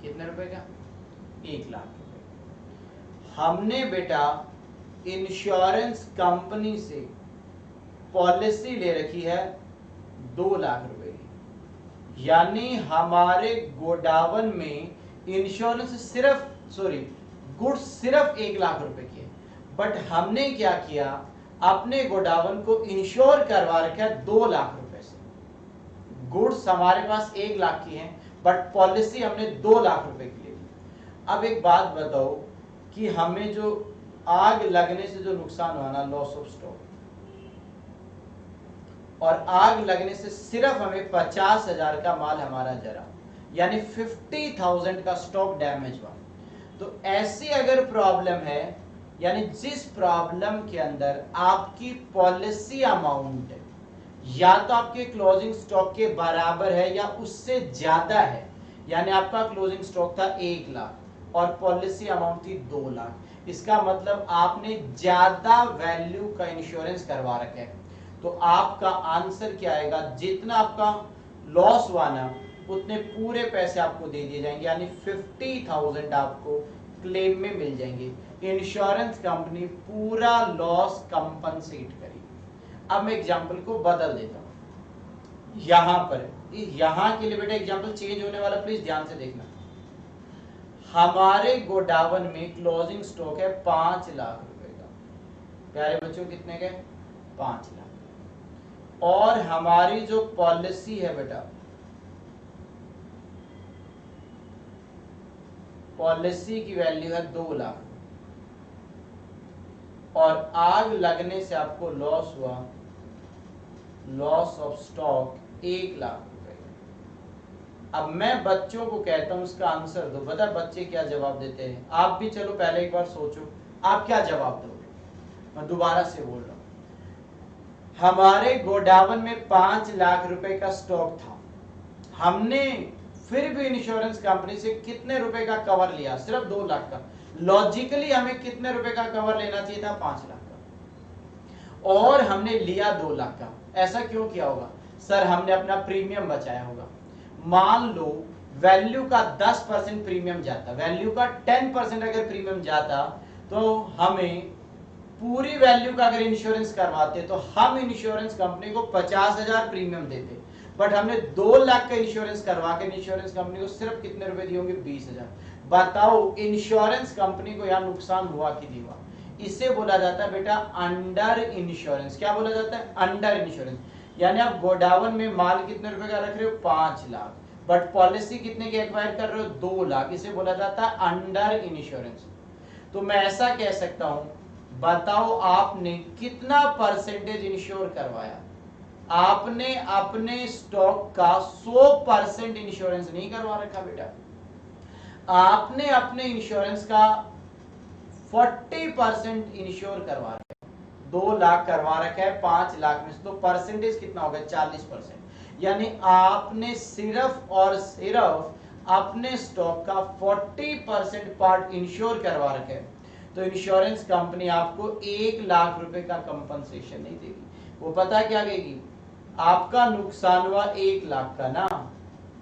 कितने रुपए का? 1 लाख रुपए। हमने बेटा इंश्योरेंस कंपनी से पॉलिसी ले रखी है 2 लाख रुपए की, यानी हमारे गोडावन में इंश्योरेंस सिर्फ गुड्स सिर्फ 1 लाख रुपए की है, बट हमने क्या किया, अपने गोडावन को इंश्योर करवा रखा है 2 लाख रुपए से। गुड्स हमारे पास 1 लाख की है, बट पॉलिसी हमने 2 लाख रुपए की ले ली। अब एक बात बताओ कि हमें जो आग लगने से जो नुकसान हुआ ना, लॉस ऑफ स्टॉक, और आग लगने से सिर्फ हमें 50,000 का माल हमारा जरा, यानी 50,000 का स्टॉक डैमेज हुआ। तो ऐसी अगर प्रॉब्लम है, यानी जिस प्रॉब्लम के अंदर आपकी पॉलिसी अमाउंट या तो आपके क्लोजिंग स्टॉक के बराबर है या उससे ज्यादा है, यानी आपका क्लोजिंग स्टॉक था 1 लाख और पॉलिसी अमाउंट थी 2 लाख, इसका मतलब आपने ज्यादा वैल्यू का इंश्योरेंस करवा रखा है। तो आपका आंसर क्या आएगा, जितना आपका लॉस हुआ ना उतने पूरे पैसे आपको दे दिए जाएंगे, यानी 50,000 आपको क्लेम में मिल जाएंगे। इंश्योरेंस कंपनी पूरा लॉस कंपनसेट करेगी। अब मैं एग्जांपल को बदल देता हूं, यहां पर, यहां के लिए बेटा एग्जांपल चेंज होने वाला, प्लीज ध्यान से देखना। हमारे गोडावन में क्लोजिंग स्टॉक है 5 लाख रुपए का, प्यारे बच्चों कितने के, 5 लाख, और हमारी जो पॉलिसी है बेटा, पॉलिसी की वैल्यू है 2 लाख, और आग लगने से आपको लॉस हुआ, लॉस ऑफ स्टॉक 1 लाख रुपए। अब मैं बच्चों को कहता हूं इसका आंसर दो, बता बच्चे क्या जवाब देते हैं। आप भी चलो पहले एक बार सोचो, आप क्या जवाब दोगे। मैं दोबारा से बोल रहा हूं, हमारे गोडावन में 5 लाख रुपए का स्टॉक था, हमने फिर भी इंश्योरेंस कंपनी से कितने रुपए का कवर लिया, सिर्फ 2 लाख का। लॉजिकली हमें कितने रुपए का कवर लेना चाहिए था, 5 लाख का, और हमने लिया 2 लाख का। ऐसा क्यों किया होगा सर, हमने अपना प्रीमियम बचाया होगा। मान लो वैल्यू का 10% प्रीमियम जाता, वैल्यू का 10% अगर प्रीमियम जाता, तो हमें पूरी वैल्यू का अगर इंश्योरेंस करवाते तो हम इंश्योरेंस कंपनी को 50,000 प्रीमियम देते, बट हमने 2 लाख का इंश्योरेंस करवा के इंश्योरेंस कंपनी को सिर्फ कितने रुपए दिए होंगे, 20,000। बताओ इंश्योरेंस कंपनी को यहाँ नुकसान हुआ कि नहीं हुआ। इसे बोला जाता है बेटा अंडर इंश्योरेंस। क्या बोला जाता है, अंडर इंश्योरेंस। यानी आप गोडावन में माल कितने रुपए का रख रहे हो, 5 लाख, बट पॉलिसी कितने की एक्वायर कर रहे हो, 2 लाख। इसे बोला जाता है अंडर इंश्योरेंस। तो मैं ऐसा कह सकता हूं, बताओ आपने कितना परसेंटेज इंश्योर करवाया। आपने अपने स्टॉक का 100% इंश्योरेंस नहीं करवा रखा बेटा, आपने अपने इंश्योरेंस का 40% इंश्योर करवा रखा है। 2 लाख करवा रखा है 5 लाख में से, तो परसेंटेज कितना होगा, 40%। यानी आपने सिर्फ और सिर्फ अपने स्टॉक का 40% पार्ट इंश्योर करवा रखा है। तो इंश्योरेंस कंपनी आपको 1 लाख रुपए का कंपनसेशन नहीं देगी। वो पता क्या कहेगी, आपका नुकसान हुआ 1 लाख का ना,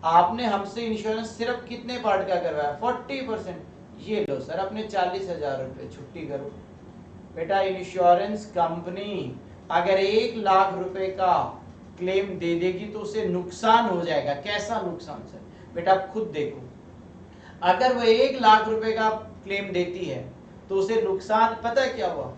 आपने हमसे इंश्योरेंस सिर्फ कितने पार्ट का करवाया, 40%, ये लो सर अपने 40,000 रुपए, छुट्टी करो। बेटा इंश्योरेंस कंपनी अगर 1 लाख रुपए का क्लेम दे देगी तो उसे नुकसान हो जाएगा। कैसा नुकसान सर, बेटा आप खुद देखो, अगर वो 1 लाख रुपए का क्लेम देती है तो उसे नुकसान पता है क्या हुआ,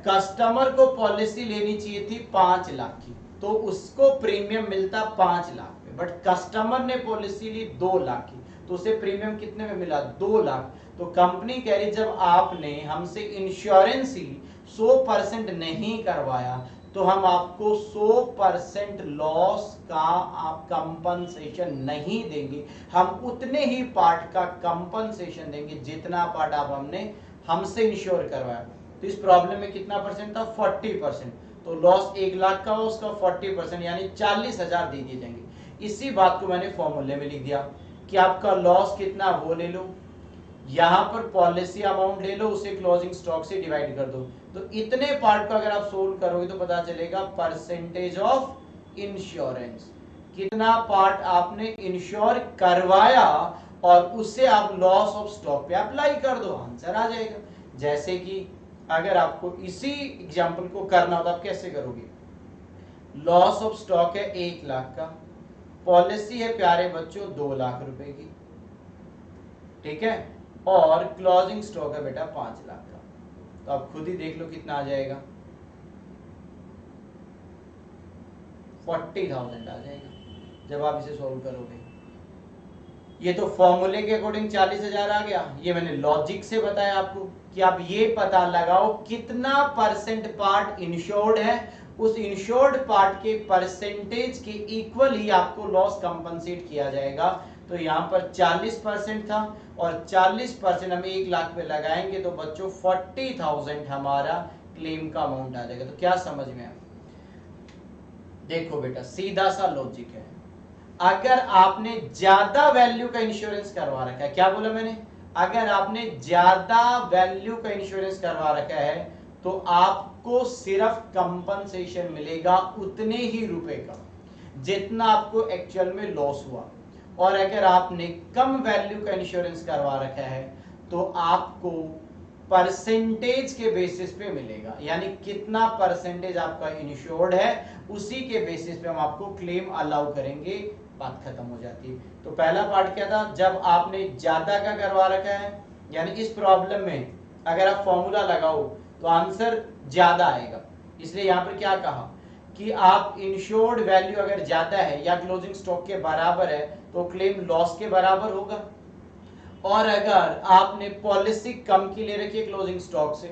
कस्टमर को पॉलिसी लेनी चाहिए थी 5 लाख की, तो उसको प्रीमियम मिलता 5 लाख में, बट कस्टमर ने पॉलिसी ली 2 लाख की, तो उसे प्रीमियम कितने में मिला, 2 लाख। तो कंपनी कह रही जब आपने हमसे इंश्योरेंस ही 100% नहीं करवाया तो हम आपको 100% लॉस का आप कंपनसेशन नहीं देंगे, हम उतने ही पार्ट का कंपनसेशन देंगे जितना पार्ट आप हमसे इंश्योर करवाया। तो इस प्रॉब्लम में कितना परसेंट था, 40%। तो लॉस 1 लाख का हो, उसका 40% यानी 40,000 दे दिए जाएंगे। इसी बात को मैंने फॉर्मूले में लिख दिया कि आपका लॉस कितना वो ले लो, यहां पर पॉलिसी अमाउंट ले लो, उसे क्लोजिंग स्टॉक से डिवाइड कर दो। तो इतने पार्ट को अगर आप सोल्व करोगे तो पता चलेगा परसेंटेज ऑफ इंश्योरेंस, कितना पार्ट आपने इंश्योर करवाया और उसे आप लॉस ऑफ स्टॉक पे अप्लाई कर दो, आंसर आ जाएगा। जैसे कि अगर आपको इसी एग्जाम्पल को करना हो तो आप कैसे करोगे? लॉस ऑफ स्टॉक है 1 लाख का, पॉलिसी है प्यारे बच्चों 2 लाख रुपए की, ठीक है, और क्लोजिंग स्टॉक है बेटा 5 लाख का। तो आप खुद ही देख लो कितना आ जाएगा, 40,000 आ जाएगा जब आप इसे सॉल्व करोगे। ये तो फॉर्मूले के अकॉर्डिंग 40,000 आ गया, ये मैंने लॉजिक से बताया आपको कि आप ये पता लगाओ कितना परसेंट पार्ट इंश्योर्ड है, उस इंश्योर्ड पार्ट के परसेंटेज के इक्वल ही आपको लॉस कंपनसेट किया जाएगा। तो यहाँ पर 40% था और 40% हम 1 लाख पे लगाएंगे तो बच्चों 40,000 हमारा क्लेम का अमाउंट आ जाएगा। तो क्या समझ में आया? देखो बेटा सीधा सा लॉजिक है, अगर आपने ज्यादा वैल्यू का इंश्योरेंस करवा रखा है, क्या बोला मैंने, अगर आपने ज्यादा वैल्यू का इंश्योरेंस करवा रखा है तो आपको सिर्फ कंपनसेशन मिलेगा उतने ही रुपए का जितना आपको एक्चुअल में लॉस हुआ, और अगर आपने कम वैल्यू का इंश्योरेंस करवा रखा है तो आपको परसेंटेज के बेसिस पे मिलेगा, यानी कितना परसेंटेज आपका इंश्योर्ड है उसी के बेसिस पे हम आपको क्लेम अलाउ करेंगे, बात खत्म हो जाती है। तो पहला पार्ट क्या था, जब आपने ज्यादा का करवा रखा है, यानी इस प्रॉब्लम में अगर आप फॉर्मूला लगाओ तो आंसर ज्यादा आएगा, इसलिए यहां पर क्या कहा कि आप इंश्योर्ड वैल्यू अगर ज्यादा है या क्लोजिंग स्टॉक के बराबर है तो क्लेम लॉस के बराबर होगा, और अगर आपने पॉलिसी कम की ले रखी है क्लोजिंग स्टॉक से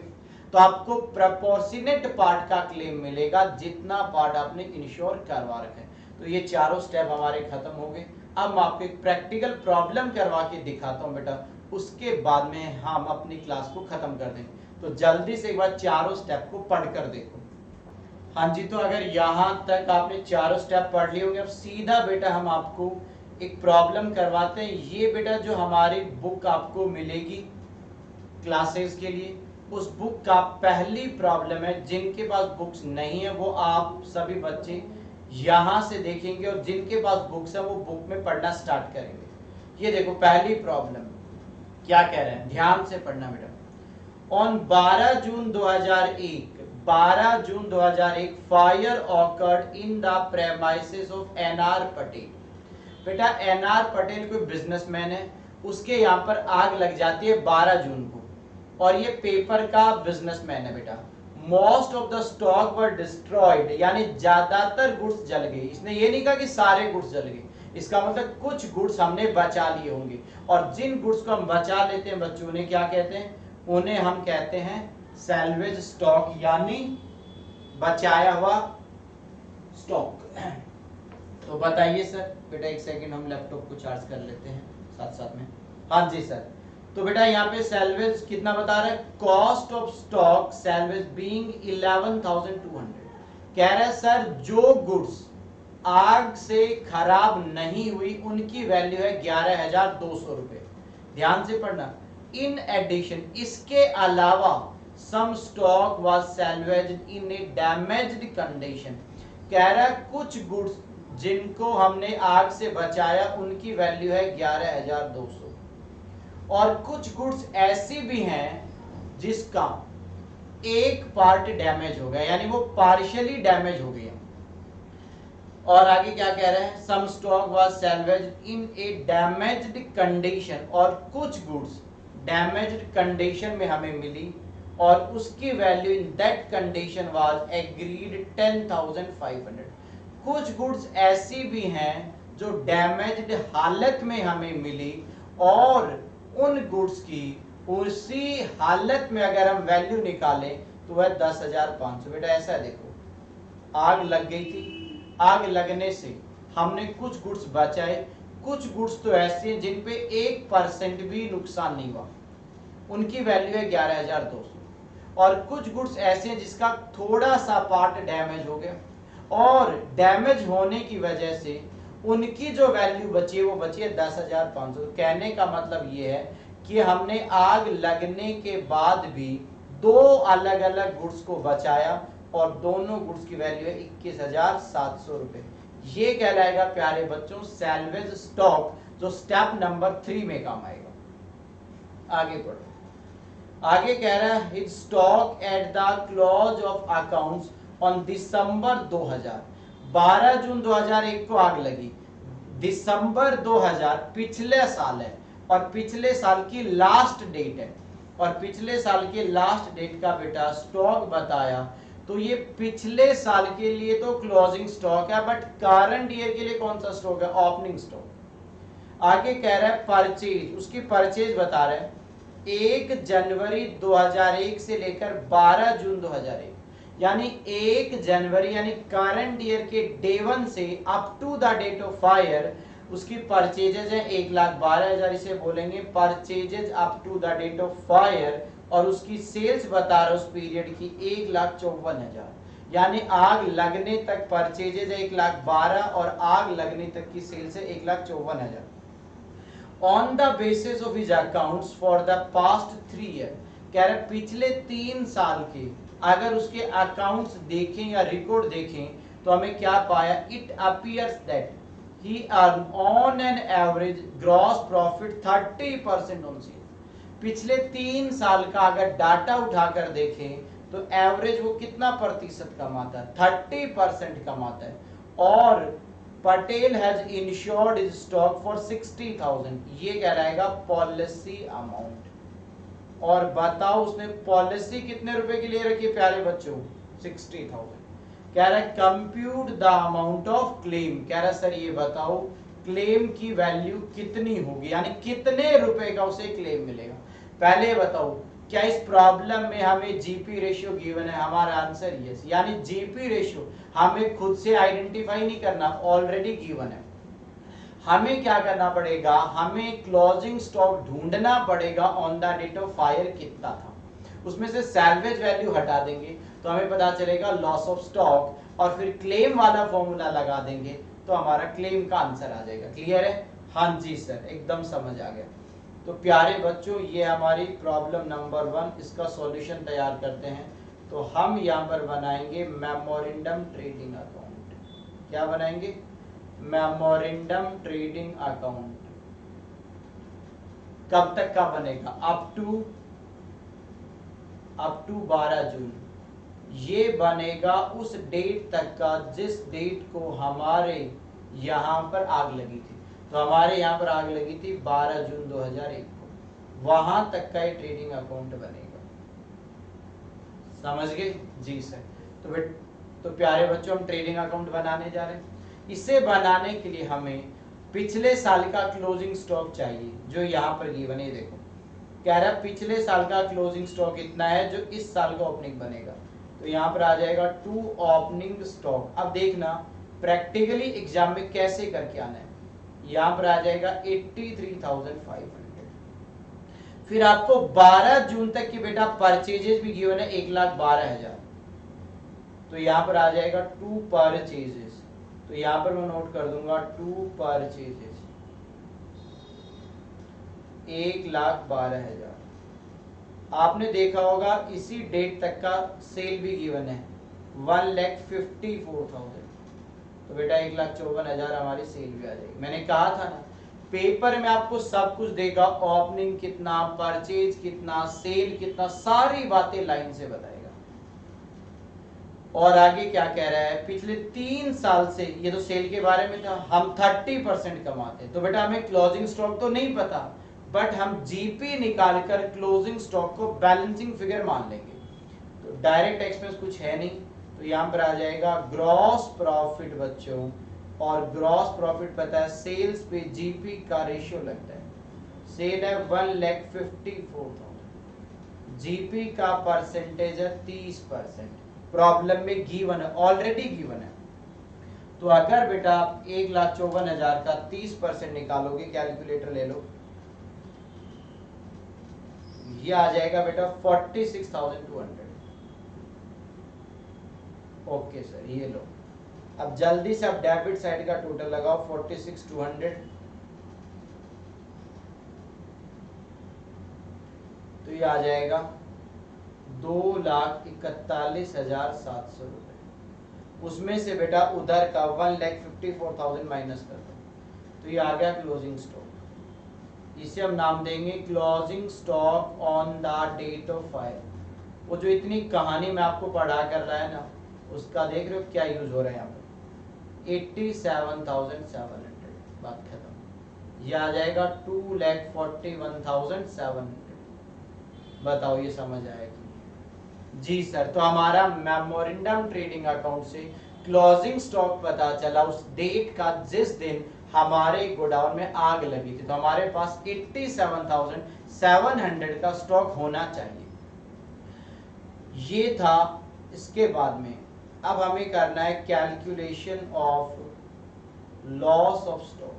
तो आपको प्रोपोर्शनेट पार्ट का क्लेम मिलेगा जितना पार्ट आपने इंश्योर करवा रखा है। तो ये चारों स्टेप हमारे खत्म हो गए। अब मैं आपको एक प्रैक्टिकल प्रॉब्लम करवा के दिखाता हूं बेटा, उसके बाद में हम अपनी क्लास को खत्म कर देंगे। तो जल्दी से एक बार चारों स्टेप को पढ़कर देखो। हाँ जी, तो अगर यहां तक आपने चारों स्टेप पढ़ लिए होंगे, अब सीधा बेटा हम आपको एक प्रॉब्लम करवाते हैं। ये बेटा जो हमारी बुक आपको मिलेगी क्लासेस के लिए, उस बुक का पहली प्रॉब्लम है, जिनके पास बुक्स नहीं है वो आप सभी बच्चे यहां से देखेंगे और जिनके पास बुक्स है वो बुक में पढ़ना स्टार्ट करेंगे। ये देखो पहली प्रॉब्लम क्या कह रहे हैं, ध्यान से पढ़ना बेटा। On 12 June 2001 fire occurred in the premises of NR Patel. बेटा एनआर पटेल कोई बिजनेसमैन है, उसके यहाँ पर आग लग जाती है 12 जून को, और ये पेपर का बिजनेसमैन है बेटा। Most of the stock were destroyed, यानी ज्यादातर गुड्स जल गए। इसने ये नहीं कहा कि सारे गुड्स जल गए, इसका मतलब कुछ गुड्स हमने बचा लिए होंगे, और जिन गुड्स को हम बचा लेते हैं बच्चों ने क्या कहते हैं, उन्हें हम कहते हैं सैल्वेज स्टॉक, यानी बचाया हुआ स्टॉक। तो बताइए सर। बेटा एक सेकंड हम लैपटॉप को चार्ज कर लेते हैं साथ साथ में। हाँ जी सर। तो बेटा यहाँ पे सैल्वेज कितना बता रहा है, cost of stock salvage being 11,200। कह रहा है सर जो गुड्स आग से खराब नहीं हुई उनकी वैल्यू है 11,200 रुपए। ध्यान से पढ़ना। इन एडिशन, इसके अलावा some stock was salvaged in a damaged condition. कह रहा है कुछ गुड्स जिनको हमने आग से बचाया उनकी वैल्यू है 11,200, और कुछ गुड्स ऐसी भी हैं जिसका एक पार्ट डैमेज हो गया, यानी वो पार्शियली डैमेज हो गया। और आगे क्या कह रहे हैं, some stock was salvaged in a damaged condition, और कुछ गुड्स डैमेज्ड कंडीशन में हमें मिली और उसकी value in that condition was agreed 10,500। कुछ गुड्स ऐसी भी हैं जो डैमेज्ड हालत में हमें मिली और उन गुड्स की उसी हालत में अगर हम वैल्यू निकालें तो वह 10,500। बेटा ऐसा देखो, आग लग गई थी, आग लगने से हमने कुछ गुड्स बचाए, कुछ गुड्स तो ऐसे हैं जिन पे 1% भी नुकसान नहीं हुआ, उनकी वैल्यू है 11,200, और कुछ गुड्स ऐसे हैं जिसका थोड़ा सा पार्ट डैमेज हो गया और डैमेज होने की वजह से उनकी जो वैल्यू बची है वो बची है 10,500। कहने का मतलब ये है कि हमने आग लगने के बाद भी दो अलग अलग गुड्स को बचाया और दोनों गुड्स की वैल्यू है 21,700 रुपए। ये कहलाएगा प्यारे बच्चों सैल्वेज स्टॉक, जो स्टेप नंबर 3 में काम आएगा। आगे बढ़ो। आगे कह रहा है his stock at the close of accounts on December 2000, 12 June 2001 को आग लगी। दिसंबर 2000 पिछले साल है और पिछले साल की लास्ट डेट है, और पिछले साल के लास्ट डेट का बेटा स्टॉक बताया, तो ये पिछले साल के लिए तो क्लोजिंग स्टॉक है, बट करंट ईयर के लिए कौन सा स्टॉक है? Opening stock. आगे कह रहा है परचेज, उसकी परचेज बता रहे हैं 1 जनवरी 2001 से लेकर 12 जून 2001, यानी 1 जनवरी यानी करंट ईयर के डे 1 से up to the date of fire उसकी परचेजेज है 1,12,000, इसे बोलेंगे purchases up to the date of fire, और उसकी सेल्स बता रहा है उस पीरियड की 1,54,000, यानी आग लगने तक परचेजेज है 1,12,000 और आग लगने तक की सेल्स है 1,54,000। On the basis of his accounts for the past 3 year, कह रहे पिछले 3 साल के अगर उसके अकाउंट्स देखें या रिकॉर्ड देखें तो हमें क्या पाया? It appears that he earn on an average gross profit 30% on sales। पिछले 3 साल का अगर डाटा उठाकर देखें तो एवरेज वो कितना प्रतिशत कमाता है? 30% कमाता है। और Patel has insured his stock for 60,000, ये कहलाएगा पॉलिसी अमाउंट। और बताओ उसने पॉलिसी कितने रुपए की ले रखी है प्यारे बच्चों? 60,000। कह रहा है compute the amount of claim, कह रहा है सर ये बताओ क्लेम की वैल्यू कितनी होगी, यानी कितने रुपए का उसे क्लेम मिलेगा। पहले बताओ क्या इस प्रॉब्लम में हमें जीपी रेशियो गिवन है? हमारा आंसर यस, यानी जीपी रेशियो हमें खुद से आइडेंटिफाई नहीं करना, ऑलरेडी गिवन है। हमें क्या करना पड़ेगा? हमें क्लोजिंग स्टॉक ढूंढना पड़ेगा on the date of fire कितना था, उसमें से सैल्वेज वैल्यू हटा देंगे तो हमें पता चलेगा लॉस ऑफ स्टॉक, और फिर क्लेम वाला फॉर्मूला लगा देंगे तो हमारा क्लेम का आंसर आ जाएगा। क्लियर है? हाँ जी सर, एकदम समझ आ गया। तो प्यारे बच्चों ये हमारी प्रॉब्लम नंबर 1, इसका सॉल्यूशन तैयार करते हैं। तो हम यहाँ पर बनाएंगे मेमोरेंडम ट्रेडिंग अकाउंट। क्या बनाएंगे? Memorandum trading account. कब तक का बनेगा? अप टू 12 जून। ये बनेगा उस डेट तक का जिस डेट को हमारे यहाँ पर आग लगी थी। तो हमारे यहाँ पर आग लगी थी 12 जून 2001 को, वहां तक का ये ट्रेडिंग अकाउंट बनेगा। समझ गए? जी सर। तो प्यारे बच्चों हम ट्रेडिंग अकाउंट बनाने जा रहे हैं। इसे बनाने के लिए हमें पिछले साल का क्लोजिंग स्टॉक चाहिए, जो यहाँ पर गिवन है। देखो कह रहा है पिछले साल का क्लोजिंग स्टॉक इतना है जो इस साल का ओपनिंग बनेगा, तो यहाँ पर आ जाएगा टू ओपनिंग स्टॉक। अब देखना प्रैक्टिकली एग्जाम में कैसे करके आना है। यहाँ पर आ जाएगा 83,500। फिर आपको 12 जून तक की बेटा परचेजेस भी गिवन है 1,12,000, तो यहाँ पर आ जाएगा टू परचेजेस। तो यहाँ पर मैं नोट कर दूंगा टू परचेजेस 1,12,000। आपने देखा होगा इसी डेट तक का सेल भी गिवन है 1,54,000, तो बेटा 1,54,000 हमारी सेल भी आ जाएगी। मैंने कहा था ना पेपर में आपको सब कुछ देगा, ओपनिंग कितना, परचेज कितना, सेल कितना, सारी बातें लाइन से बताएगा। और आगे क्या कह रहा है? पिछले 3 साल से, ये तो सेल के बारे में था, हम 30% कमाते, तो बेटा हमें क्लोजिंग स्टॉक तो नहीं पता, बट हम जीपी निकालकर क्लोजिंग स्टॉक को बैलेंसिंग फिगर मान लेंगे। तो डायरेक्ट एक्सपेंस कुछ है नहीं, तो यहाँ पर आ जाएगा ग्रॉस प्रॉफिट बच्चों, और ग्रॉस प्रॉफिट पता है सेल्स पे जीपी का रेशियो लगता है। सेल है 1,54,000, जीपी का परसेंटेज है 30%। प्रॉब्लम में गिवन है, ऑलरेडी गिवन है। तो अगर बेटा आप 1,54,000 का 30% निकालोगे, कैलकुलेटर ले लो, ये आ जाएगा बेटा 46,200। ओके सर, ये लो। अब जल्दी से आप डेबिट साइड का टोटल लगाओ 46,200, तो ये आ जाएगा 2,41,700 रुपए। उसमें से बेटा उधर का 1,54,000 माइनस कर दो, तो ये आ गया क्लोजिंग स्टॉक। इसे हम नाम देंगे closing stock on the date of file. वो जो इतनी कहानी में आपको पढ़ा कर रहा है ना, उसका देख रहे हो क्या यूज हो रहा है यहाँ पे, 87,700, बात खत्म। ये आ जाएगा 2,41,700। बताओ ये समझ आया कि जी सर। तो हमारा मेमोरेंडम ट्रेडिंग अकाउंट से क्लोजिंग स्टॉक पता चला उस डेट का जिस दिन हमारे गोडाउन में आग लगी थी। तो हमारे पास 87,700 का स्टॉक होना चाहिए, ये था। इसके बाद में अब हमें करना है calculation of loss of stock,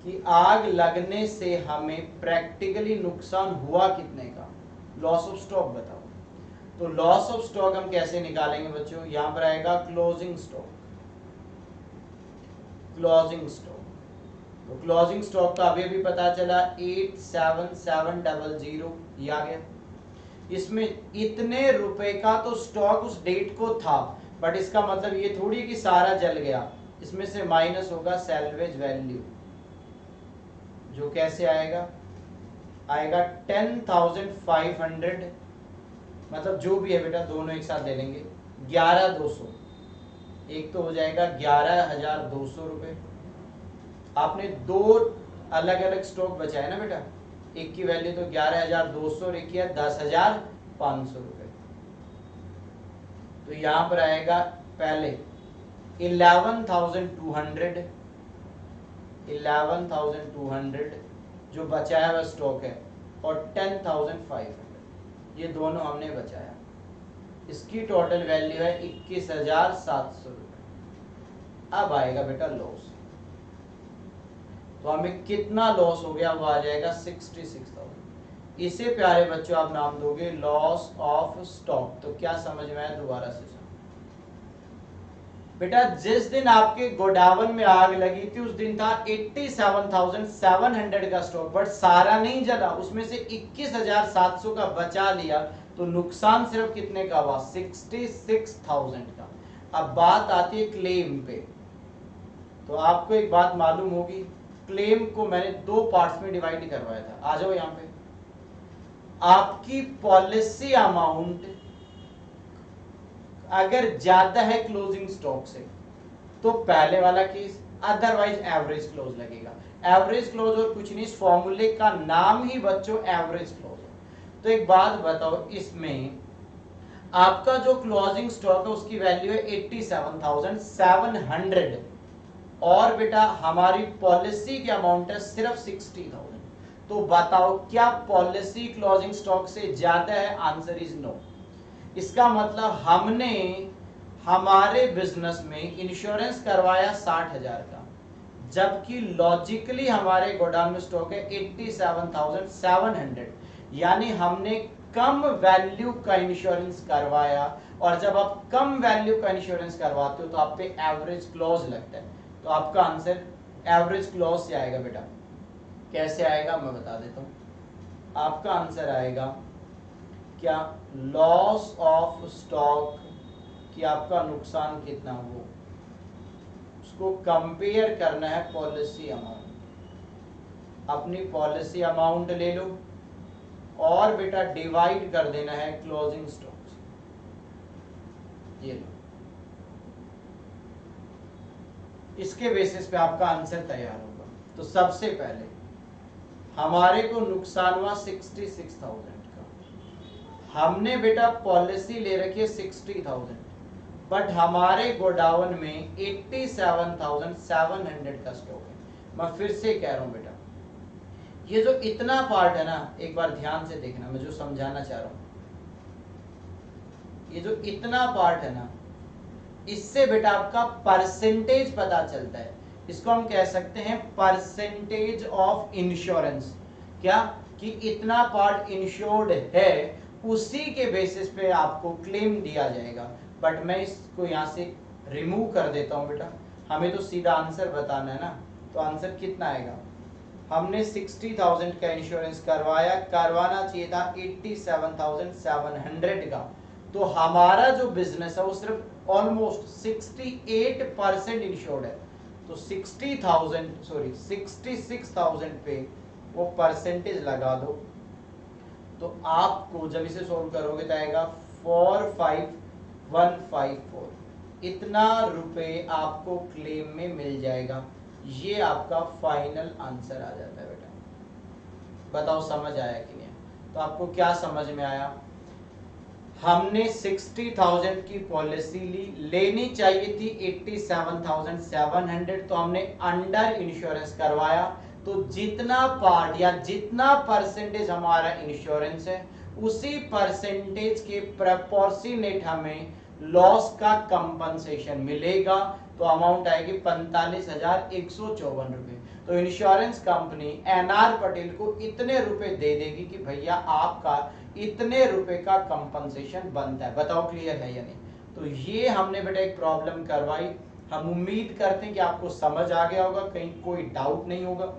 कि आग लगने से हमें प्रैक्टिकली नुकसान हुआ कितने का। लॉस ऑफ स्टॉक बताओ। तो लॉस ऑफ स्टॉक हम कैसे निकालेंगे बच्चों, यहां पर आएगा क्लोजिंग स्टॉक। क्लोजिंग स्टॉक, तो क्लोजिंग स्टॉक का अभी पता चला 87,700, ये आ गया। इसमें इतने रुपए का तो स्टॉक उस डेट को था, बट इसका मतलब ये थोड़ी कि सारा जल गया। इसमें से माइनस होगा सैल्वेज वैल्यू, जो कैसे आएगा, आएगा 10,500, मतलब जो भी है बेटा दोनों एक साथ ले लेंगे, 11,200। एक तो हो जाएगा 11,200 रुपए। आपने दो अलग अलग स्टॉक बचाए ना बेटा, एक की वैल्यू तो 11,200 और एक की है 10,500 रुपए। तो यहां पर आएगा पहले 11,200 जो बचाया हुआ स्टॉक है, और 10,500 ये दोनों हमने बचाया। इसकी टोटल वैल्यू है 21,700 रुपए। अब आएगा बेटा लॉस। तो हमें कितना लॉस हो गया, वो आ जाएगा 66,000। इसे प्यारे बच्चों आप नाम दोगे लॉस ऑफ स्टॉक। तो क्या समझ में आया, दोबारा से बेटा, जिस दिन आपके गोडाउन में आग लगी थी उस दिन था 87,700 का स्टॉक, बट सारा नहीं जला, उसमें से 21,700 का बचा लिया। तो नुकसान सिर्फ कितने का हुआ, 66,000 का। अब बात आती है क्लेम पे। तो आपको एक बात मालूम होगी, क्लेम को मैंने दो पार्ट्स में डिवाइड करवाया था। आ जाओ यहां पे। आपकी पॉलिसी अमाउंट अगर ज्यादा है क्लोजिंग स्टॉक से तो पहले वाला केस, अदरवाइज एवरेज क्लोज लगेगा। एवरेज क्लोज और कुछ नहीं, इस फॉर्मूले का नाम ही बच्चों एवरेज क्लोज है। तो एक बात बताओ, इसमें आपका जो क्लोजिंग स्टॉक है उसकी वैल्यू है 87,700, और बेटा हमारी पॉलिसी की अमाउंट है सिर्फ 60,000। तो बताओ क्या पॉलिसी क्लोजिंग स्टॉक से ज्यादा है, आंसर इज नो। इसका मतलब हमने हमारे बिजनेस में इंश्योरेंस करवाया 60,000 का, जबकि लॉजिकली हमारे गोडाउन में स्टॉक है 87,700, यानी हमने कम वैल्यू का इंश्योरेंस करवाया। और जब आप कम वैल्यू का इंश्योरेंस करवाते हो तो आप पे एवरेज क्लॉज लगता है। तो आपका आंसर एवरेज क्लॉज से आएगा बेटा। कैसे आएगा मैं बता देता हूं। आपका आंसर आएगा क्या, लॉस ऑफ स्टॉक, कि आपका नुकसान कितना हो, उसको कंपेयर करना है पॉलिसी अमाउंट। अपनी पॉलिसी अमाउंट ले लो और बेटा डिवाइड कर देना है क्लोजिंग स्टॉक। ये लो, इसके बेसिस पे आपका आंसर तैयार होगा। तो सबसे पहले हमारे को नुकसान हुआ 66,000 का। हमने बेटा पॉलिसी ले रखी है 60,000, बट हमारे गोडाउन में 87,700 का स्टॉक है। मैं फिर से कह रहा हूं बेटा, ये जो इतना पार्ट है ना, एक बार ध्यान से देखना, मैं जो समझाना चाह रहा हूं, ये जो इतना पार्ट है ना, इससे बेटा आपका परसेंटेज पता चलता है। इसको हम कह सकते हैं परसेंटेज ऑफ इंश्योरेंस। क्या, कि इतना पार्ट इंश्योर्ड है, उसी के बेसिस पे आपको क्लेम दिया जाएगा। बट मैं इसको यहां से रिमूव कर देता हूं बेटा, हमें तो सीधा आंसर बताना है ना। तो आंसर कितना आएगा, हमने 60,000 का इंश्योरेंस करवाया, करवाना चाहिए था 87,700 का। तो हमारा जो बिजनेस है वो सिर्फ ऑलमोस्ट 68% इंश्योर्ड है। तो 66,000 पे वो परसेंटेज लगा दो, तो आपको जब इसे सोल्व करोगे तो आएगा 45154, इतना रुपए आपको क्लेम में मिल जाएगा। ये आपका फाइनल आंसर आ जाता है बेटा। बताओ समझ आया कि नहीं? तो आपको क्या समझ में आया? हमने 60,000 की पॉलिसी लेनी चाहिए थी 87,700, तो हमने अंडर इंश्योरेंस करवाया। तो जितना पार्ट या जितना परसेंटेज हमारा इंश्योरेंस है, उसी परसेंटेज के प्रोपोर्शनेट हमें लॉस का कंपनसेशन मिलेगा। तो अमाउंट आएगी 45,154 रुपए। तो इंश्योरेंस कंपनी एनआर पटेल को इतने रुपए दे देगी कि भैया आपका इतने रुपए का कंपनसेशन बनता है। बताओ क्लियर है या नहीं? तो ये हमने बेटा एक प्रॉब्लम करवाई। हम उम्मीद करते हैं कि आपको समझ आ गया होगा, कहीं कोई डाउट नहीं होगा।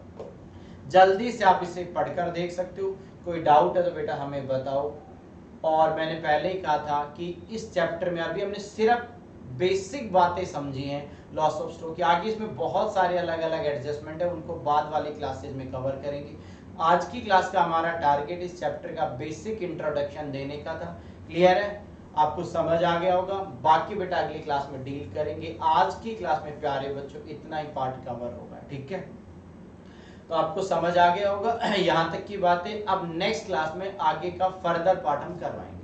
जल्दी से आप इसे पढ़कर देख सकते हो। कोई डाउट है तो बेटा हमें बताओ। और मैंने पहले ही कहा था कि इस चैप्टर में अभी हमने सिर्फ बेसिक बातें समझी हैं लॉस ऑफ स्टॉक की। आगे इसमें बहुत सारे अलग अलग एडजस्टमेंट है, उनको बाद वाली क्लासेज में कवर करेंगे। आज की क्लास का हमारा टारगेट इस चैप्टर का बेसिक इंट्रोडक्शन देने का था। क्लियर है? आपको समझ आ गया होगा। बाकी बेटा अगली क्लास में डील करेंगे। आज की क्लास में प्यारे बच्चों इतना ही पार्ट कवर होगा, ठीक है? तो आपको समझ आ गया होगा यहाँ तक की बातें। अब नेक्स्ट क्लास में आगे का फर्दर पार्ट हम करवाएंगे।